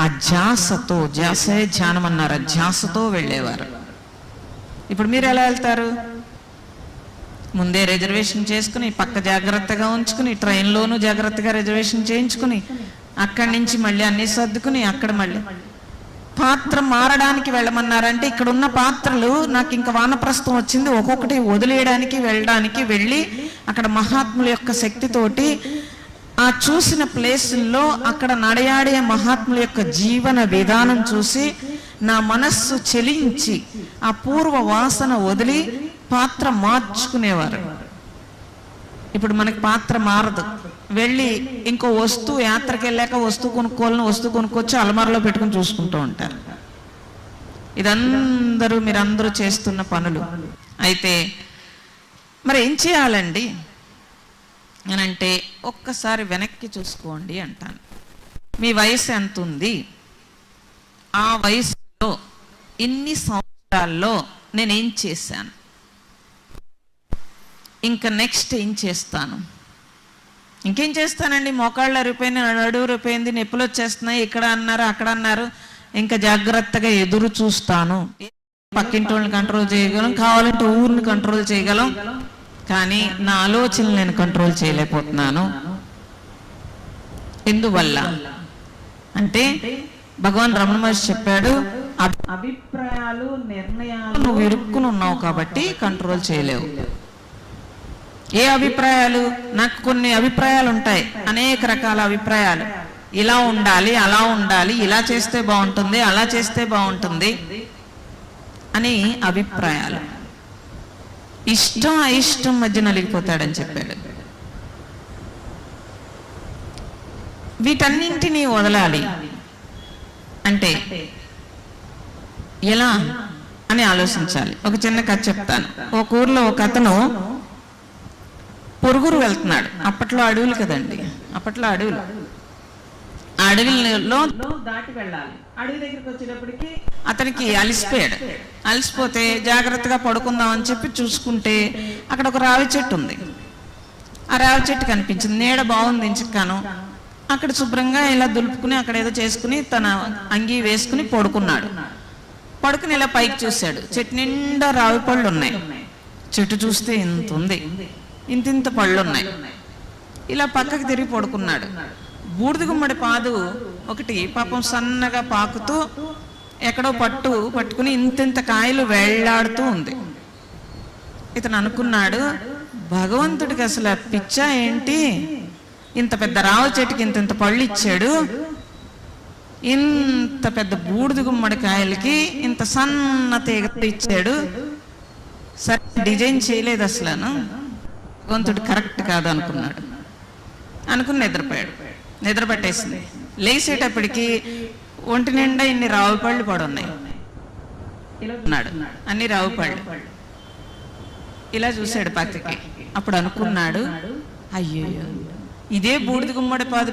ఆ ధ్యాసతో, ధ్యాసే ధ్యానం అన్నారు, ధ్యాసతో వెళ్ళేవారు. ఇప్పుడు మీరు ఎలా వెళ్తారు? ముందే రిజర్వేషన్ చేసుకుని, పక్క జాగ్రత్తగా ఉంచుకుని, ట్రైన్లోనూ జాగ్రత్తగా రిజర్వేషన్ చేయించుకుని, అక్కడి నుంచి మళ్ళీ అన్నీ సర్దుకుని, అక్కడ మళ్ళీ పాత్ర మారడానికి వెళ్ళమన్నారంటే ఇక్కడ ఉన్న పాత్రలు నాకు ఇంకా వానప్రస్థం వచ్చింది, ఒక్కొక్కటి వదిలేయడానికి వెళ్ళి అక్కడ మహాత్ముల యొక్క శక్తితోటి ఆ చూసిన ప్లేసుల్లో అక్కడ నడయాడే మహాత్ముల యొక్క జీవన విధానం చూసి నా మనస్సు చెలించి ఆ పూర్వ వాసన వదిలి పాత్ర మార్చుకునేవారు. ఇప్పుడు మనకి పాత్ర మారదు. వెళ్ళి ఇంకో వస్తువు, యాత్రకి వెళ్ళాక వస్తువు కొనుక్కొచ్చి అలమారలో పెట్టుకుని చూసుకుంటూ ఉంటారు. ఇదందరూ మీరందరూ చేస్తున్న పనులు. అయితే మరి ఏం చేయాలండి అని అంటే ఒక్కసారి వెనక్కి చూసుకోండి అంటాను. మీ వయసు ఎంత ఉంది? ఆ వయసులో ఇన్ని సంవత్సరాల్లో నేనేం చేశాను, ఇంకా నెక్స్ట్ ఏం చేస్తాను? ఇంకేం చేస్తానండి? మోకాళ్ళు అరిపోయింది, నడువు అరిపోయింది, నొప్పులు వచ్చేస్తున్నాయి, ఇక్కడ అన్నారు అక్కడ అన్నారు, ఇంకా జాగ్రత్తగా ఎదురు చూస్తాను. పక్కింటి వాళ్ళని కంట్రోల్ చేయగలం, కావాలంటే ఊరిని కంట్రోల్ చేయగలం, కానీ నా ఆలోచనలు నేను కంట్రోల్ చేయలేకపోతున్నాను. ఎందువల్ల అంటే భగవాన్ రమణ మహర్షి చెప్పాడు, అభిప్రాయాలు నిర్ణయాలు నువ్వు ఇరుక్కుని ఉన్నావు కాబట్టి కంట్రోల్ చేయలేవు. ఏ అభిప్రాయాలు? నాకు కొన్ని అభిప్రాయాలు ఉంటాయి, అనేక రకాల అభిప్రాయాలు. ఇలా ఉండాలి, అలా ఉండాలి, ఇలా చేస్తే బాగుంటుంది, అలా చేస్తే బాగుంటుంది అని అభిప్రాయాలు. ఇష్టం అయిష్టం మధ్య నలిగిపోతాడని చెప్పాడు. వీటన్నింటినీ వదలాలి అంటే ఎలా అని ఆలోచించాలి. ఒక చిన్న కథ చెప్తాను. ఒక ఊర్లో ఒక అతను పొరుగురు వెళ్తున్నాడు. అప్పట్లో అడవులు కదండి, అప్పట్లో అడవులు. ఆ అడవిలో దాటి వెళ్ళాలి. అడవి దగ్గరికి వచ్చేటప్పటికి అతనికి అలిసిపోయాడు. అలసిపోతే జాగ్రత్తగా పడుకుందాం అని చెప్పి చూసుకుంటే అక్కడ ఒక రావి చెట్టు ఉంది. ఆ రావి చెట్టు కనిపించింది. నీడ బాగుంది చిక్కాను. అక్కడ శుభ్రంగా ఇలా దులుపుకుని అక్కడ ఏదో చేసుకుని తన అంగీ వేసుకుని పడుకున్నాడు. పడుకుని ఇలా పైకి చూశాడు. చెట్టు నిండా రావి పళ్ళు ఉన్నాయి. చెట్టు చూస్తే ఇంత ఉంది, ఇంతింత పళ్ళు ఉన్నాయి. ఇలా పక్కకి తిరిగి పడుకున్నాడు. బూడిద గుమ్మడి పాదు ఒకటి పాపం సన్నగా పాకుతూ ఎక్కడో పట్టుకుని ఇంతింత కాయలు వేళ్లాడుతూ ఉంది. ఇతను అనుకున్నాడు, భగవంతుడికి అసలు పిచ్చా ఏంటి, ఇంత పెద్ద రావి చెట్టుకి ఇంత పళ్ళు ఇచ్చాడు, ఇంత పెద్ద బూడిద గుమ్మడి కాయలకి ఇంత సన్న తీగ ఇచ్చాడు, సరే డిజైన్ చేయలేదు అసలు, భగవంతుడు కరెక్ట్ కాదు అనుకున్నాడు. అనుకుని నిద్రపోయాడు. నిద్ర పట్టేసింది. లేచేటప్పటికి ఒంటి నిండా ఇన్ని రావి పళ్ళు పడున్నాయి. అన్ని రావి పళ్ళు. ఇలా చూశాడు పక్కకి. అప్పుడు అనుకున్నాడు, అయ్యో ఇదే బూడిద గుమ్మడి పాదు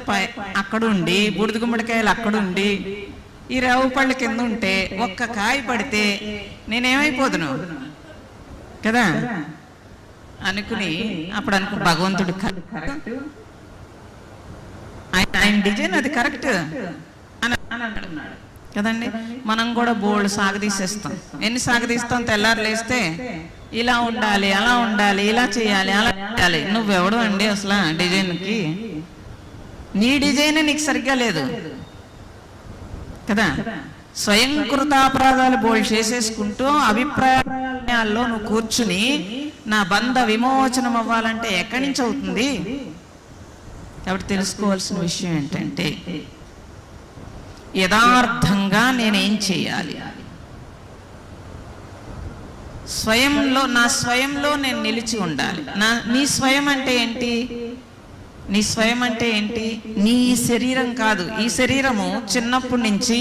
అక్కడుండి, బూడిద గుమ్మడికాయలు అక్కడుండి, ఈ రావి పళ్ళు కింద ఉంటే ఒక్క కాయ పడితే నేనేమైపోదును కదా అనుకుని అప్పుడు భగవంతుడు ఆయన డిజైన్ అది కరెక్ట్ అని అన్నాడు కదండి. మనం కూడా బోల్డ్ సాగదీసేస్తాం. ఎన్ని సాగదీస్తాం? తెల్లారు లేస్తే ఇలా ఉండాలి, అలా ఉండాలి, ఇలా చేయాలి, అలా చేయాలి. నువ్వెవడు అండి అసలు డిజైన్కి? నీ డిజైన్ నీకు సరిగ్గా లేదు కదా. స్వయం కృతాపరాధాలు బోల్డ్ చేసేసుకుంటూ అభిప్రాయాల్లో నువ్వు కూర్చుని నా బంధ విమోచనం అవ్వాలంటే ఎక్కడి నుంచి అవుతుంది? కాబట్టి తెలుసుకోవాల్సిన విషయం ఏంటంటే యథార్థంగా నేనేం చేయాలి, నా స్వయంలో నేను నిలిచి ఉండాలి. నీ స్వయం అంటే ఏంటి? నీ స్వయం అంటే ఏంటి? నీ శరీరం కాదు. ఈ శరీరము చిన్నప్పటి నుంచి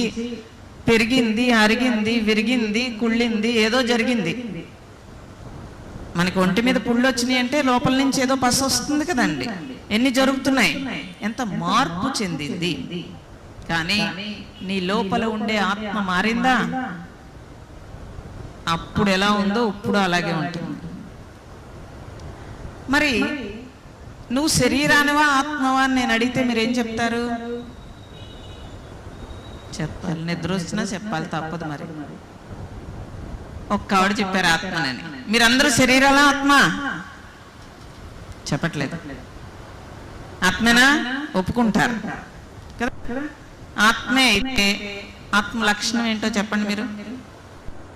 పెరిగింది, అరిగింది, విరిగింది, కుళ్ళింది, ఏదో జరిగింది. మనకి ఒంటి మీద పుళ్ళు వచ్చినాయి అంటే లోపల నుంచి ఏదో పస వస్తుంది కదండి. ఎన్ని జరుగుతున్నాయి, ఎంత మార్పు చెందింది. కానీ నీ లోపల ఉండే ఆత్మ మారిందా? అప్పుడు ఎలా ఉందో ఇప్పుడు అలాగే ఉంటుంది. మరి నువ్వు శరీరానివా ఆత్మవా అని నేను అడిగితే మీరేం చెప్తారు? చెప్పాలి, నిద్ర వచ్చినా చెప్పాలి, తప్పదు. మరి ఒక్క ఆవిడ చెప్పారు ఆత్మనని. మీరందరూ శరీరాలా ఆత్మ? చెప్పట్లేదు. ఆత్మేనా? ఒప్పుకుంటారు కదా. ఆత్మే అయితే ఆత్మ లక్షణం ఏంటో చెప్పండి మీరు.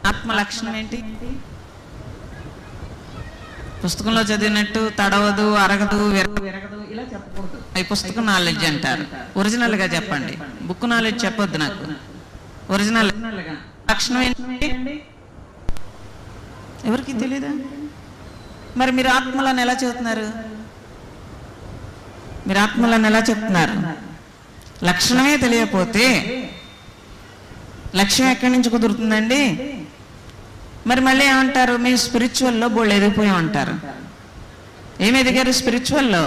ఆత్మ లక్షణం ఏంటి? పుస్తకంలో చదివినట్టు తడవదు, అరగదు, విరగదు ఇలా చెప్పకూడదు. అవి పుస్తకం నాలెడ్జ్ అంటారు. ఒరిజినల్ గా చెప్పండి. బుక్ నాలెడ్జ్ చెప్పొద్దు నాకు. ఒరిజినల్ లక్షణం ఏంటి? ఎవరికి తెలీదా? మరి మీరు ఆత్మలను ఎలా చెబుతున్నారు? మీరు ఆత్మలను ఎలా చెప్తున్నారు? లక్షణమే తెలియకపోతే లక్ష్యం ఎక్కడి నుంచి కుదురుతుందండి? మరి మళ్ళీ ఏమంటారు? మేము స్పిరిచువల్లో బోళ్ళు ఎదిగిపోయాం అంటారు. ఏమి ఎదిగారు స్పిరిచువల్లో?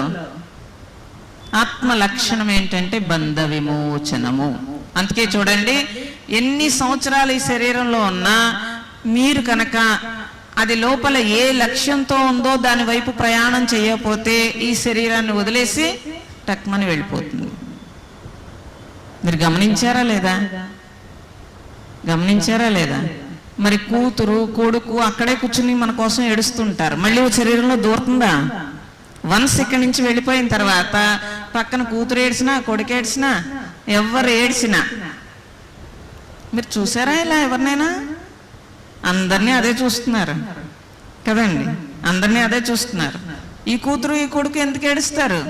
ఆత్మ లక్షణం ఏంటంటే బంధ విమోచనము. అందుకే చూడండి, ఎన్ని సంవత్సరాలు ఈ శరీరంలో ఉన్నా మీరు కనుక అది లోపల ఏ లక్ష్యంతో ఉందో దాని వైపు ప్రయాణం చేయకపోతే ఈ శరీరాన్ని వదిలేసి టక్మని వెళ్ళిపోతుంది. మీరు గమనించారా లేదా? గమనించారా లేదా? మరి కూతురు కొడుకు అక్కడే కూర్చుని మన కోసం ఏడుస్తుంటారు. మళ్ళీ శరీరంలో దూరుతుందా? వన్స్ ఇక్కడి నుంచి వెళ్ళిపోయిన తర్వాత పక్కన కూతురు ఏడ్చినా, కొడుకు ఏడ్చినా, ఎవరు ఏడ్చినా మీరు చూసారా ఇలా ఎవరినైనా? అందరినీ అదే చూస్తున్నారు కదండి. అందరినీ అదే చూస్తున్నారు. ఈ కూతురు ఈ కొడుకు ఎందుకు ఏడుస్తారు?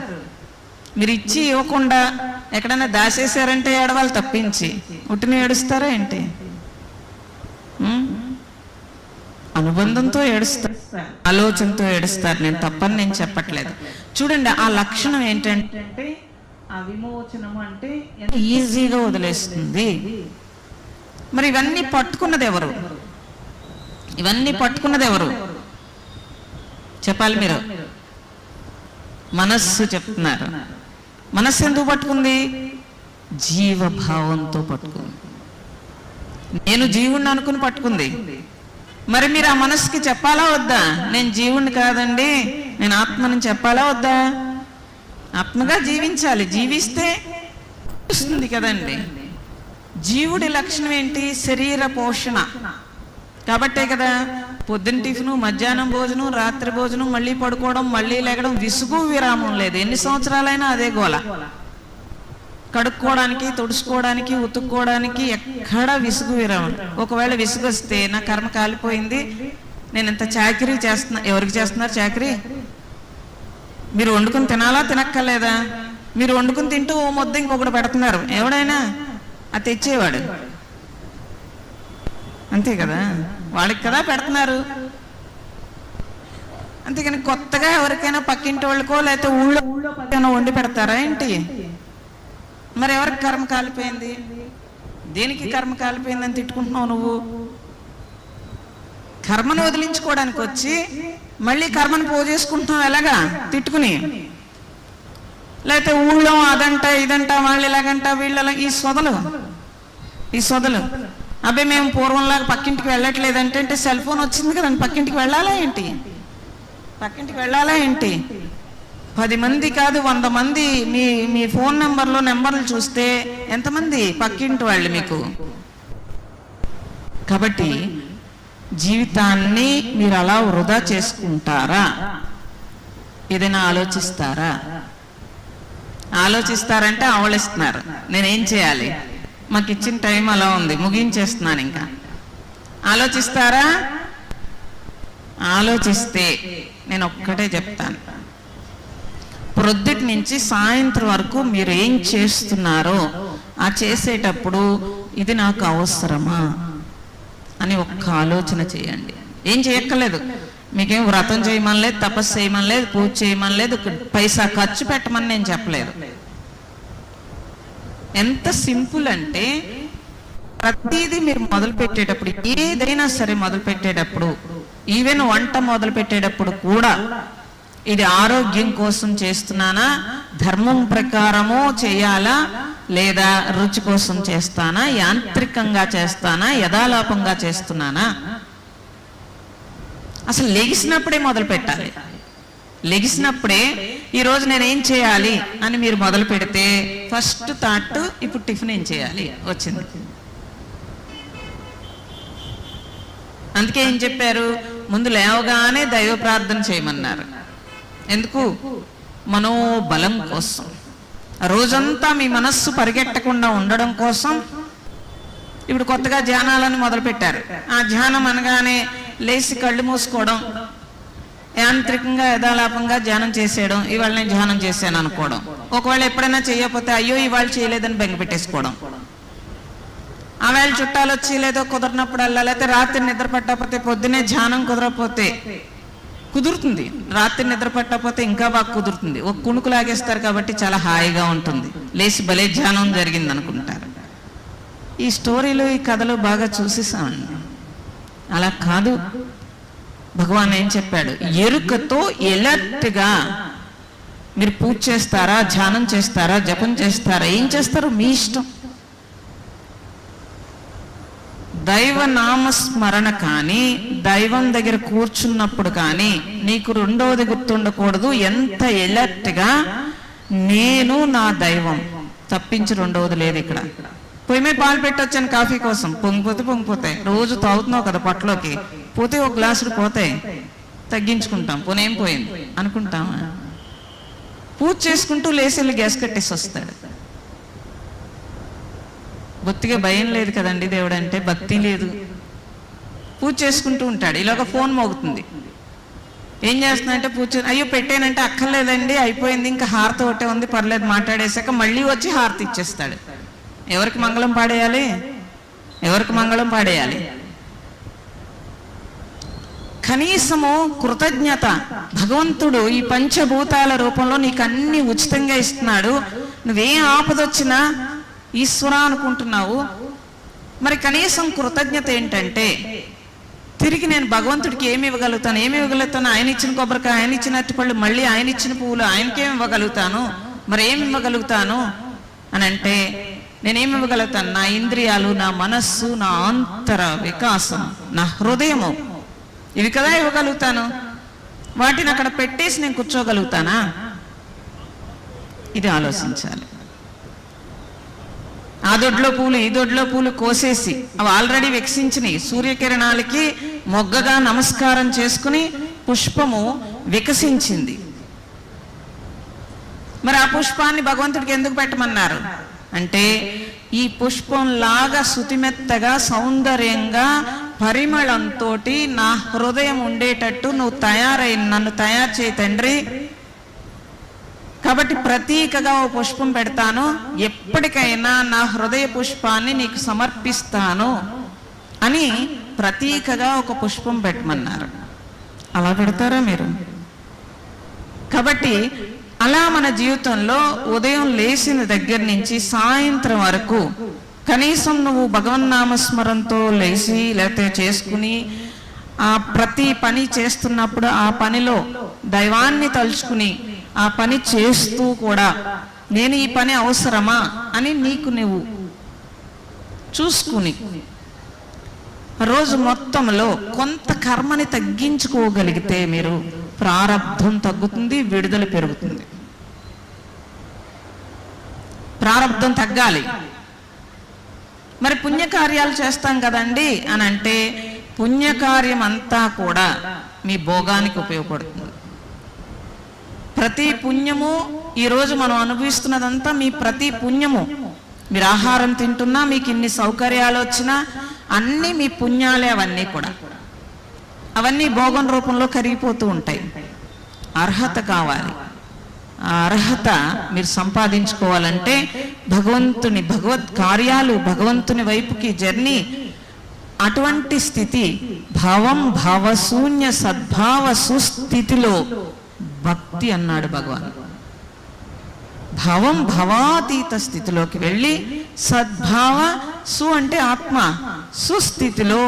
మీరు ఇచ్చి ఇవ్వకుండా ఎక్కడైనా దాచేసారంటే ఏడవాలి తప్పించి ఉట్టిని ఏడుస్తారా ఏంటి? అనుబంధంతో ఏడుస్తారు, ఆలోచనతో ఏడుస్తారు. నేను తప్పని నేను చెప్పట్లేదు. చూడండి, ఆ లక్షణం ఏంటంటే ఆ విమోచనము అంటే ఈజీగా వదిలేస్తుంది. మరి ఇవన్నీ పట్టుకున్నది ఎవరు? ఇవన్నీ పట్టుకున్నది ఎవరు చెప్పాలి మీరు? మనస్సు చెప్తున్నారు. మనస్సు ఎందుకు పట్టుకుంది? జీవభావంతో పట్టుకుంది. నేను జీవుణ్ణి అనుకుని పట్టుకుంది. మరి మీరు ఆ మనస్సుకి చెప్పాలా వద్దా? నేను జీవుణ్ణి కాదండి, నేను ఆత్మని చెప్పాలా వద్దా? ఆత్మగా జీవించాలి. జీవిస్తే వస్తుంది కదండి. జీవుడి లక్షణం ఏంటి? శరీర పోషణ. కాబట్టే కదా పొద్దున్న టిఫిను, మధ్యాహ్నం భోజనం, రాత్రి భోజనం, మళ్ళీ పడుకోవడం, మళ్ళీ లేగడం, విసుగు విరామం లేదు. ఎన్ని సంవత్సరాలైనా అదే గోల. కడుక్కోవడానికి, తుడుచుకోవడానికి, ఉతుక్కోవడానికి ఎక్కడా విసుగు విరామం. ఒకవేళ విసుగు వస్తే నా కర్మ కాలిపోయింది, నేను ఇంత చాకరీ చేస్తున్నా. ఎవరికి చేస్తున్నారు చాకరీ? మీరు వండుకుని తినాలా తినక్కర్లేదా? మీరు వండుకుని తింటూ ఓ ముద్ద ఇంకొకటి పెడుతున్నారు. ఎవడైనా అది తెచ్చేవాడు అంతే కదా, వాళ్ళకి కదా పెడుతున్నారు. అంతేకాని కొత్తగా ఎవరికైనా పక్కింటి వాళ్ళకో లేకపోతే ఊళ్ళో వండి పెడతారా ఏంటి? మరి ఎవరికి కర్మ కాలిపోయింది? దేనికి కర్మ కాలిపోయిందని తిట్టుకుంటున్నావు నువ్వు? కర్మను వదిలించుకోవడానికి వచ్చి మళ్ళీ కర్మను పోజేసుకుంటున్నావు ఎలాగా? తిట్టుకుని. లేకపోతే ఊళ్ళో అదంట ఇదంట, వాళ్ళు ఇలాగంట వీళ్ళ ఈ సొదలు. అబ్బాయి మేము పూర్వంలాగా పక్కింటికి వెళ్ళట్లేదంటే, అంటే సెల్ ఫోన్ వచ్చింది కదండి, పక్కింటికి వెళ్ళాలా ఏంటి? 10 మంది కాదు 100 మంది మీ ఫోన్ నెంబర్లు చూస్తే ఎంతమంది పక్కింటి వాళ్ళు మీకు? కాబట్టి జీవితాన్ని మీరు అలా వృధా చేసుకుంటారా? ఏదైనా ఆలోచిస్తారంటే ఆవలిస్తున్నారు. నేనేం చేయాలి? మాకు ఇచ్చిన టైం అలా ఉంది, ముగించేస్తున్నాను. ఇంకా ఆలోచిస్తారా? ఆలోచిస్తే నేను ఒక్కటే చెప్తాను, ప్రొద్దుటి నుంచి సాయంత్రం వరకు మీరు ఏం చేస్తున్నారో ఆ చేసేటప్పుడు ఇది నాకు అవసరమా అని ఒక్క ఆలోచన చేయండి. ఏం చేయక్కర్లేదు, మీకేం వ్రతం చేయమని లేదు, తపస్సు చేయమని లేదు, పూజ చేయమని లేదు, పైసా ఖర్చు పెట్టమని నేను చెప్పలేదు. ఎంత సింపుల్ అంటే ప్రతిదీ మీరు మొదలు పెట్టేటప్పుడు, ఏదైనా సరే మొదలు పెట్టేటప్పుడు, ఈవెన్ వంట మొదలు పెట్టేటప్పుడు కూడా ఇది ఆరోగ్యం కోసం చేస్తున్నానా, ధర్మం ప్రకారము చేయాలా, లేదా రుచి కోసం చేస్తానా, యాంత్రికంగా చేస్తానా, యథాలాపంగా చేస్తున్నానా? అసలు లెగిసినప్పుడే మొదలు పెట్టాలి. లెగిసినప్పుడే ఈరోజు నేనేం చేయాలి అని మీరు మొదలు పెడితే ఫస్ట్ థాట్ ఇప్పుడు టిఫిన్ ఏం చేయాలి వచ్చింది. అందుకే ఏం చెప్పారు? ముందు లేవగానే దైవ ప్రార్థన చేయమన్నారు. ఎందుకు? మనోబలం కోసం. రోజంతా మీ మనస్సు పరిగెట్టకుండా ఉండడం కోసం. ఇప్పుడు కొత్తగా ధ్యానాలను మొదలు పెట్టారు. ఆ ధ్యానం అనగానే లేచి కళ్ళు మూసుకోవడం, యాంత్రికంగా యథాలాపంగా ధ్యానం చేసేయడం, ఇవాళ నేను ధ్యానం చేశాను అనుకోవడం. ఒకవేళ ఎప్పుడైనా చేయకపోతే అయ్యో ఇవాళ చేయలేదని బెంగ పెట్టేసుకోవడం. ఆవేళ చుట్టాలు వచ్చి లేదో కుదరనప్పుడల్లా, లేకపోతే రాత్రి నిద్ర పట్టకపోతే, పొద్దునే ధ్యానం కుదరకపోతే, కుదురుతుంది రాత్రి నిద్ర పట్టకపోతే ఇంకా బాగా కుదురుతుంది. ఒక కుణుకు లాగేస్తారు కాబట్టి చాలా హాయిగా ఉంటుంది. లేచి భలే ధ్యానం జరిగింది అనుకుంటారు. ఈ స్టోరీలు ఈ కథలు బాగా చూసేసామండి. అలా కాదు. భగవాన్ ఏం చెప్పాడు? ఎరుకతో ఎలర్ట్గా మీరు పూజ చేస్తారా, ధ్యానం చేస్తారా, జపం చేస్తారా, ఏం చేస్తారో మీ ఇష్టం. దైవ నామస్మరణ కానీ, దైవం దగ్గర కూర్చున్నప్పుడు కానీ నీకు రెండవది గుర్తుండకూడదు. ఎంత ఎలర్ట్గా నేను నా దైవం తప్పించి రెండవది లేదు. ఇక్కడ పొయ్యి మీద పాలు పెట్టొచ్చాను కాఫీ కోసం, పొంగిపోతాయి. రోజు తాగుతున్నావు కదా పొట్టలోకి, పోతే ఒక గ్లాసుడు పోతాయి, తగ్గించుకుంటాం, పోనేం పోయింది అనుకుంటామా? పూజ చేసుకుంటూ లేచి గ్యాస్ కట్టేసి వస్తాడు. బొత్తిగా భయం లేదు కదండి దేవుడు అంటే, భక్తి లేదు. పూజ చేసుకుంటూ ఉంటాడు, ఇలాగ ఫోన్ మోగుతుంది. ఏం చేస్తున్నా పూజ అయ్యో పెట్టానంటే అక్కర్లేదండి అయిపోయింది, ఇంకా హారతి ఒకటే ఉంది పర్లేదు మాట్లాడేశాక మళ్ళీ వచ్చి హారతి ఇచ్చేస్తాడు. ఎవరికి మంగళం పాడేయాలి? ఎవరికి మంగళం పాడేయాలి? కనీసము కృతజ్ఞత. భగవంతుడు ఈ పంచభూతాల రూపంలో నీకు అన్ని ఉచితంగా ఇస్తున్నాడు. నువ్వేం ఆపదొచ్చినా ఈశ్వర అనుకుంటున్నావు. మరి కనీసం కృతజ్ఞత ఏంటంటే తిరిగి నేను భగవంతుడికి ఏమి ఇవ్వగలుగుతాను? ఆయన ఇచ్చిన కొబ్బరికాయ, ఆయన ఇచ్చిన అరటిపళ్ళు, మళ్ళీ ఆయన ఇచ్చిన పువ్వులు ఆయనకేమి ఇవ్వగలుగుతాను? మరి ఏమి ఇవ్వగలుగుతాను అని అంటే నేనేమి ఇవ్వగలుగుతాను? నా ఇంద్రియాలు, నా మనస్సు, నా అంతర వికాసం, నా హృదయము, ఇవి కదా ఇవ్వగలుగుతాను. వాటిని అక్కడ పెట్టేసి నేను కూర్చోగలుగుతానా? ఇది ఆలోచించాలి. ఆ దొడ్లో పూలు ఈ దొడ్లో పూలు కోసేసి అవి ఆల్రెడీ వికసించినాయి, సూర్యకిరణాలకి మొగ్గగా నమస్కారం చేసుకుని పుష్పము వికసించింది. మరి ఆ పుష్పాన్ని భగవంతుడికి ఎందుకు పెట్టమన్నారు అంటే ఈ పుష్పంలాగా శుతిమెత్తగా సౌందర్యంగా పరిమళంతో నా హృదయం ఉండేటట్టు నువ్వు నన్ను తయారు చేయి తండ్రి. కాబట్టి ప్రతీకగా ఓ పుష్పం పెడతాను, ఎప్పటికైనా నా హృదయ పుష్పాన్ని నీకు సమర్పిస్తాను అని ప్రతీకగా ఒక పుష్పం పెట్టమన్నారు. అలా పెడతారా మీరు? కాబట్టి అలా మన జీవితంలో ఉదయం లేచిన దగ్గర నుంచి సాయంత్రం వరకు కనీసం నువ్వు భగవన్నామస్మరణతో లేచి లేకపోతే చేసుకుని ఆ ప్రతి పని చేస్తున్నప్పుడు ఆ పనిలో దైవాన్ని తలుచుకుని ఆ పని చేస్తూ కూడా నేను ఈ పని అవసరమా అని నీకు నువ్వు చూసుకుని రోజు మొత్తంలో కొంత కర్మని తగ్గించుకోగలిగితే మీరు ప్రారబ్ధం తగ్గుతుంది, విడుదల పెరుగుతుంది. ప్రారబ్ధం తగ్గాలి. మరి పుణ్యకార్యాలు చేస్తాం కదండి అని అంటే పుణ్యకార్యం అంతా కూడా మీ భోగానికి ఉపయోగపడుతుంది. ప్రతి పుణ్యము ఈరోజు మనం అనుభవిస్తున్నదంతా మీ ప్రతి పుణ్యము. మీరు ఆహారం తింటున్నా, మీకు ఇన్ని సౌకర్యాలు వచ్చినా అన్నీ మీ పుణ్యాలే. అవన్నీ కూడా అవన్నీ భోగం రూపంలో కరిగిపోతూ ఉంటాయి. అర్హత కావాలి. ఆ అర్హత మీరు సంపాదించుకోవాలంటే భగవత్ కార్యాలు, భగవంతుని వైపుకి జర్నీ, అటువంటి స్థితి భావశూన్య సద్భావ సుస్థితిలో భక్తి అన్నాడు భగవాన్. భావాతీత స్థితిలోకి వెళ్ళి సద్భావ అంటే ఆత్మ, సుస్థితిలో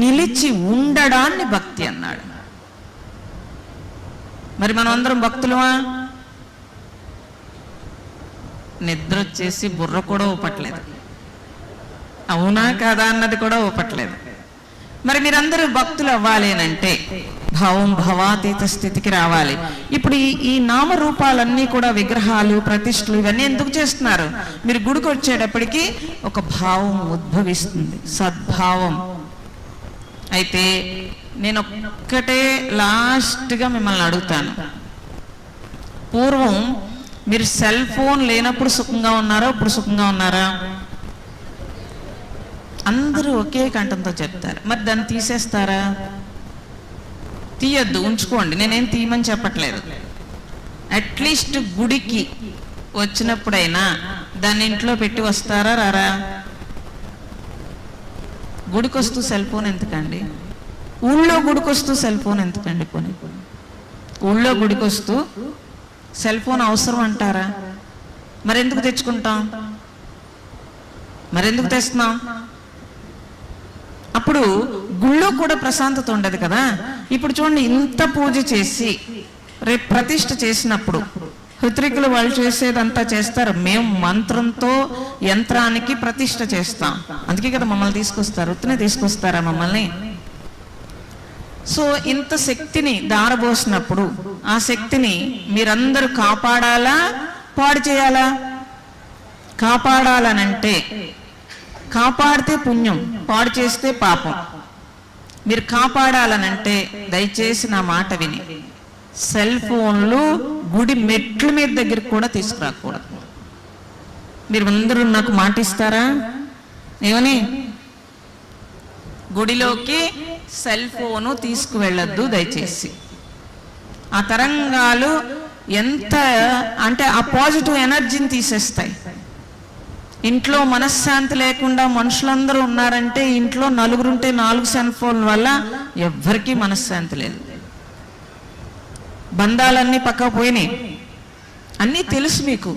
నిలిచి ఉండడాన్ని భక్తి అన్నాడు. మరి మనం అందరం భక్తులమా? నిద్ర వచ్చేసి బుర్ర కూడా ఊపట్లేదు, అవునా కాదా అన్నది కూడా ఊపట్లేదు. మరి మీరందరూ భక్తులు అవ్వాలి అంటే భావాతీత స్థితికి రావాలి. ఇప్పుడు ఈ నామరూపాలన్నీ కూడా విగ్రహాలు, ప్రతిష్టలు ఇవన్నీ ఎందుకు చేస్తున్నారు? మీరు గుడికి వచ్చేటప్పటికి ఒక భావం ఉద్భవిస్తుంది, సద్భావం. అయితే నేను ఒక్కటే లాస్ట్గా మిమ్మల్ని అడుగుతాను. పూర్వం మీరు సెల్ ఫోన్ లేనప్పుడు సుఖంగా ఉన్నారా? ఇప్పుడు సుఖంగా ఉన్నారా? అందరూ ఒకే కంఠంతో చెప్తారు. మరి దాన్ని తీసేస్తారా? తీయద్దు, ఉంచుకోండి. నేనేం తీయమని చెప్పట్లేదు. అట్లీస్ట్ గుడికి వచ్చినప్పుడైనా దాన్ని ఇంట్లో పెట్టి వస్తారా రారా? గుడికి వస్తూ సెల్ ఫోన్ ఎందుకండి? ఊళ్ళో గుడికి వస్తూ సెల్ ఫోన్ ఎందుకండి? పోనీ ఊళ్ళో గుడికి వస్తూ సెల్ ఫోన్ అవసరం అంటారా? మరెందుకు తెచ్చుకుంటాం? మరెందుకు తెస్తున్నాం? అప్పుడు గుళ్ళో కూడా ప్రశాంతత ఉండదు కదా. ఇప్పుడు చూడండి, ఇంత పూజ చేసి రేపు ప్రతిష్ఠ చేసినప్పుడు హృత్రికులు వాళ్ళు చేసేదంతా చేస్తారు, మేము మంత్రంతో యంత్రానికి ప్రతిష్ఠ చేస్తాం. అందుకే కదా మమ్మల్ని తీసుకొస్తారు. ఉత్తనే తీసుకొస్తారా మమ్మల్ని? సో ఇంత శక్తిని దారబోసినప్పుడు ఆ శక్తిని మీరందరూ కాపాడాలా, పాడు చేయాలా? కాపాడాలనంటే కాపాడితే పుణ్యం, పాడు చేస్తే పాపం. మీరు కాపాడాలనంటే దయచేసి నా మాట విని సెల్ ఫోన్లు గుడి మెట్ల మీద దగ్గరికి కూడా తీసుకురాకూడదు. మీరు అందరూ నాకు మాట ఇస్తారా? ఏమని? గుడిలోకి సెల్ ఫోను తీసుకువెళ్ళొద్దు దయచేసి. ఆ తరంగాలు ఎంత అంటే ఆ పాజిటివ్ ఎనర్జీని తీసేస్తాయి. ఇంట్లో మనశ్శాంతి లేకుండా మనుషులందరూ ఉన్నారంటే ఇంట్లో నలుగురుంటే 4 సెల్ ఫోన్ల వల్ల ఎవ్వరికీ మనశ్శాంతి లేదు. బంధాలన్నీ పక్క పోయినాయి. అన్నీ తెలుసు మీకు,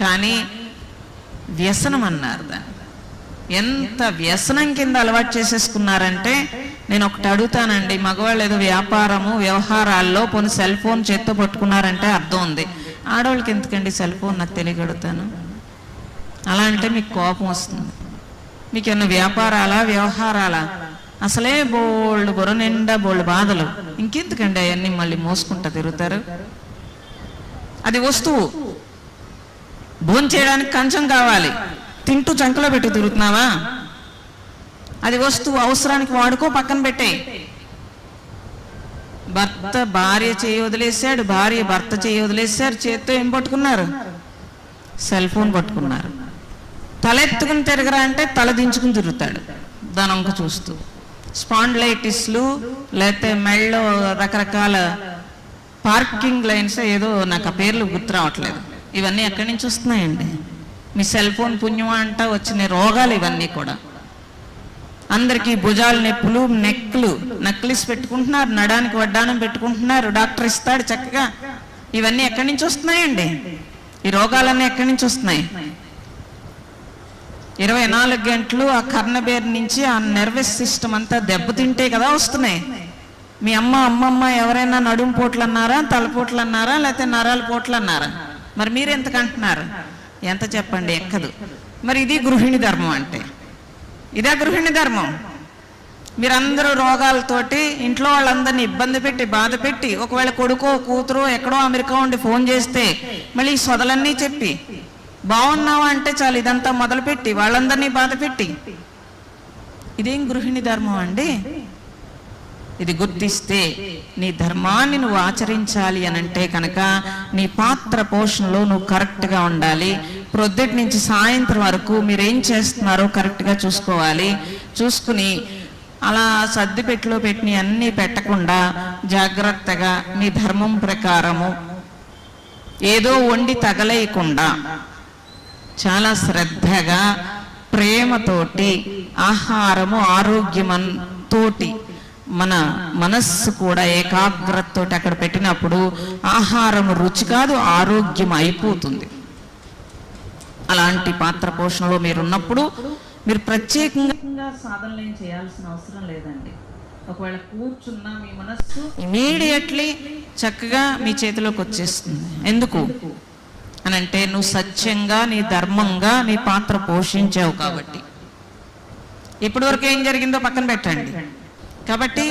కానీ వ్యసనం అన్నారు దాన్ని. ఎంత వ్యసనం కింద అలవాటు చేసేసుకున్నారంటే, నేను ఒకటి అడుగుతానండి, మగవాళ్ళు ఏదో వ్యాపారము వ్యవహారాల్లో పోనీ సెల్ ఫోన్ చేత్తో పట్టుకున్నారంటే అర్థం ఉంది. ఆడవాళ్ళకి ఎందుకండి సెల్ ఫోన్, నాకు తెలియగడుగుతాను. అలా అంటే మీకు కోపం వస్తుంది. మీకు ఏమన్నా వ్యాపారాలా వ్యవహారాలా? అసలే బోల్డ్ బుర్ర నిండా బోల్డ్ బాధలు, ఇంకెందుకండి అవన్నీ మళ్ళీ మోసుకుంటా తిరుగుతారు? అది వస్తువు, భోంచేయడానికి కంచం కావాలి, తింటూ చంకలో పెట్టి తిరుగుతున్నావా? అది వస్తువు, అవసరానికి వాడుకో, పక్కన పెట్టే. భర్త భార్య చేయి వదిలేశాడు, భార్య భర్త చేయి వదిలేశారు, చేత్తో ఏం పట్టుకున్నారు? సెల్ ఫోన్ పట్టుకున్నారు. తలెత్తుకుని తిరగరా అంటే తల దించుకుని తిరుగుతాడు దానంక చూస్తూ. స్పాండ్లైటిస్లు, లేకపోతే మెళ్ళలో రకరకాల పార్కింగ్ లైన్స్, ఏదో నాకు ఆ పేర్లు గుర్తు రావట్లేదు. ఇవన్నీ ఎక్కడి నుంచి వస్తున్నాయండి? మీ సెల్ ఫోన్ పుణ్యమా అంట వచ్చిన రోగాలు ఇవన్నీ కూడా. అందరికీ భుజాలు నొప్పులు, నక్లిస్ పెట్టుకుంటున్నారు, నడానికి వడ్డానం పెట్టుకుంటున్నారు, డాక్టర్ ఇస్తాడు చక్కగా. ఇవన్నీ ఎక్కడి నుంచి వస్తున్నాయండి? ఈ రోగాలన్నీ ఎక్కడి నుంచి వస్తున్నాయి? 24 గంటలు ఆ కర్ణబేరు నుంచి ఆ నర్వస్ సిస్టమ్ అంతా దెబ్బతింటే కదా వస్తున్నాయి. మీ అమ్మమ్మ ఎవరైనా నడుము పోట్లు అన్నారా, తలపోట్లు అన్నారా, లేకపోతే నరాల పోట్లు అన్నారా? మరి మీరు ఎంతకంటున్నారు? ఎంత చెప్పండి, ఎక్కదు. మరి ఇది గృహిణి ధర్మం అంటే, ఇదే గృహిణి ధర్మం. మీరందరూ రోగాలతోటి ఇంట్లో వాళ్ళందరినీ ఇబ్బంది పెట్టి బాధ పెట్టి, ఒకవేళ కొడుకో కూతురు ఎక్కడో అమెరికా ఉండి ఫోన్ చేస్తే మళ్ళీ ఈ సొదలన్నీ చెప్పి బాగున్నావా అంటే చాలు ఇదంతా మొదలుపెట్టి వాళ్ళందరినీ బాధ పెట్టి, ఇదేం గృహిణి ధర్మం అండి? ఇది గుర్తిస్తే నీ ధర్మాన్ని నువ్వు ఆచరించాలి అనంటే కనుక నీ పాత్ర పోషణలో నువ్వు కరెక్ట్గా ఉండాలి. ప్రొద్దుటి నుంచి సాయంత్రం వరకు మీరేం చేస్తున్నారో కరెక్ట్గా చూసుకోవాలి. చూసుకుని అలా సర్దిపెట్టులో పెట్టిన అన్నీ పెట్టకుండా జాగ్రత్తగా మీ ధర్మం ప్రకారము ఏదో వండి తగలేయకుండా చాలా శ్రద్ధగా ప్రేమతోటి ఆహారము ఆరోగ్యమంతోటి మన మనస్సు కూడా ఏకాగ్రతతోటి అక్కడ పెట్టినప్పుడు ఆహారం రుచి కాదు, ఆరోగ్యం అయిపోతుంది. అలాంటి పాత్ర పోషణలో మీరున్నప్పుడు మీరు ప్రత్యేకంగా సాధనలు ఏం చేయాల్సిన అవసరం లేదండి. ఒకవేళ కూర్చున్నా మీ మనస్సు ఇమీడియట్లీ చక్కగా మీ చేతిలోకి వచ్చేస్తుంది. ఎందుకు అనంటే నువ్వు సత్యంగా నీ ధర్మంగా నీ పాత్ర పోషించావు కాబట్టి. ఇప్పటి వరకు ఏం జరిగిందో పక్కన పెట్టండి. కాబట్టి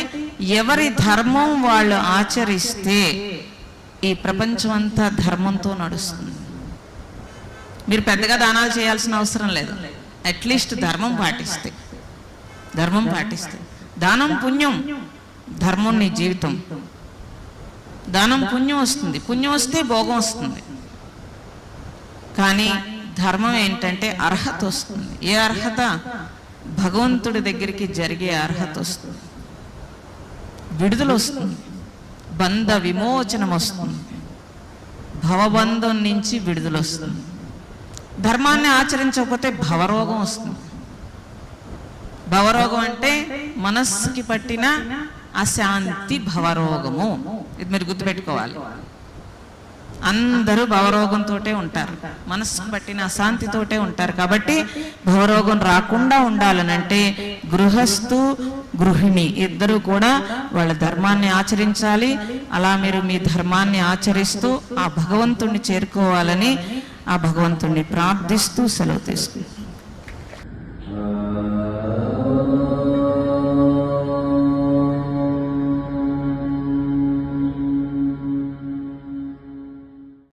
ఎవరి ధర్మం వాళ్ళు ఆచరిస్తే ఈ ప్రపంచం అంతా ధర్మంతో నడుస్తుంది. మీరు పెద్దగా దానాలు చేయాల్సిన అవసరం లేదు. అట్లీస్ట్ ధర్మం పాటిస్తే దానం పుణ్యం, ధర్మం నీ జీవితం. దానం పుణ్యం వస్తుంది, పుణ్యం వస్తే భోగం వస్తుంది. కానీ ధర్మం ఏంటంటే అర్హత వస్తుంది. ఏ అర్హత? భగవంతుడి దగ్గరికి జరిగే అర్హత వస్తుంది, విడుదల వస్తుంది, బంధ విమోచనం వస్తుంది, భవబంధం నుంచి విడుదల వస్తుంది. ధర్మాన్ని ఆచరించకపోతే భవరోగం వస్తుంది. భవరోగం అంటే మనస్సుకి పట్టిన అశాంతి భవరోగము. ఇది మీరు గుర్తుపెట్టుకోవాలి. అందరూ భవరోగంతో ఉంటారు, మనస్సుకు పట్టిన అశాంతితోటే ఉంటారు. కాబట్టి భవరోగం రాకుండా ఉండాలనంటే గృహస్థు గృహిణి ఇద్దరు కూడా వాళ్ళ ధర్మాన్ని ఆచరించాలి. అలా మీరు మీ ధర్మాన్ని ఆచరిస్తూ ఆ భగవంతుణ్ణి చేరుకోవాలని ఆ భగవంతుణ్ణి ప్రార్థిస్తూ సెలవు తీసుకుంటాం.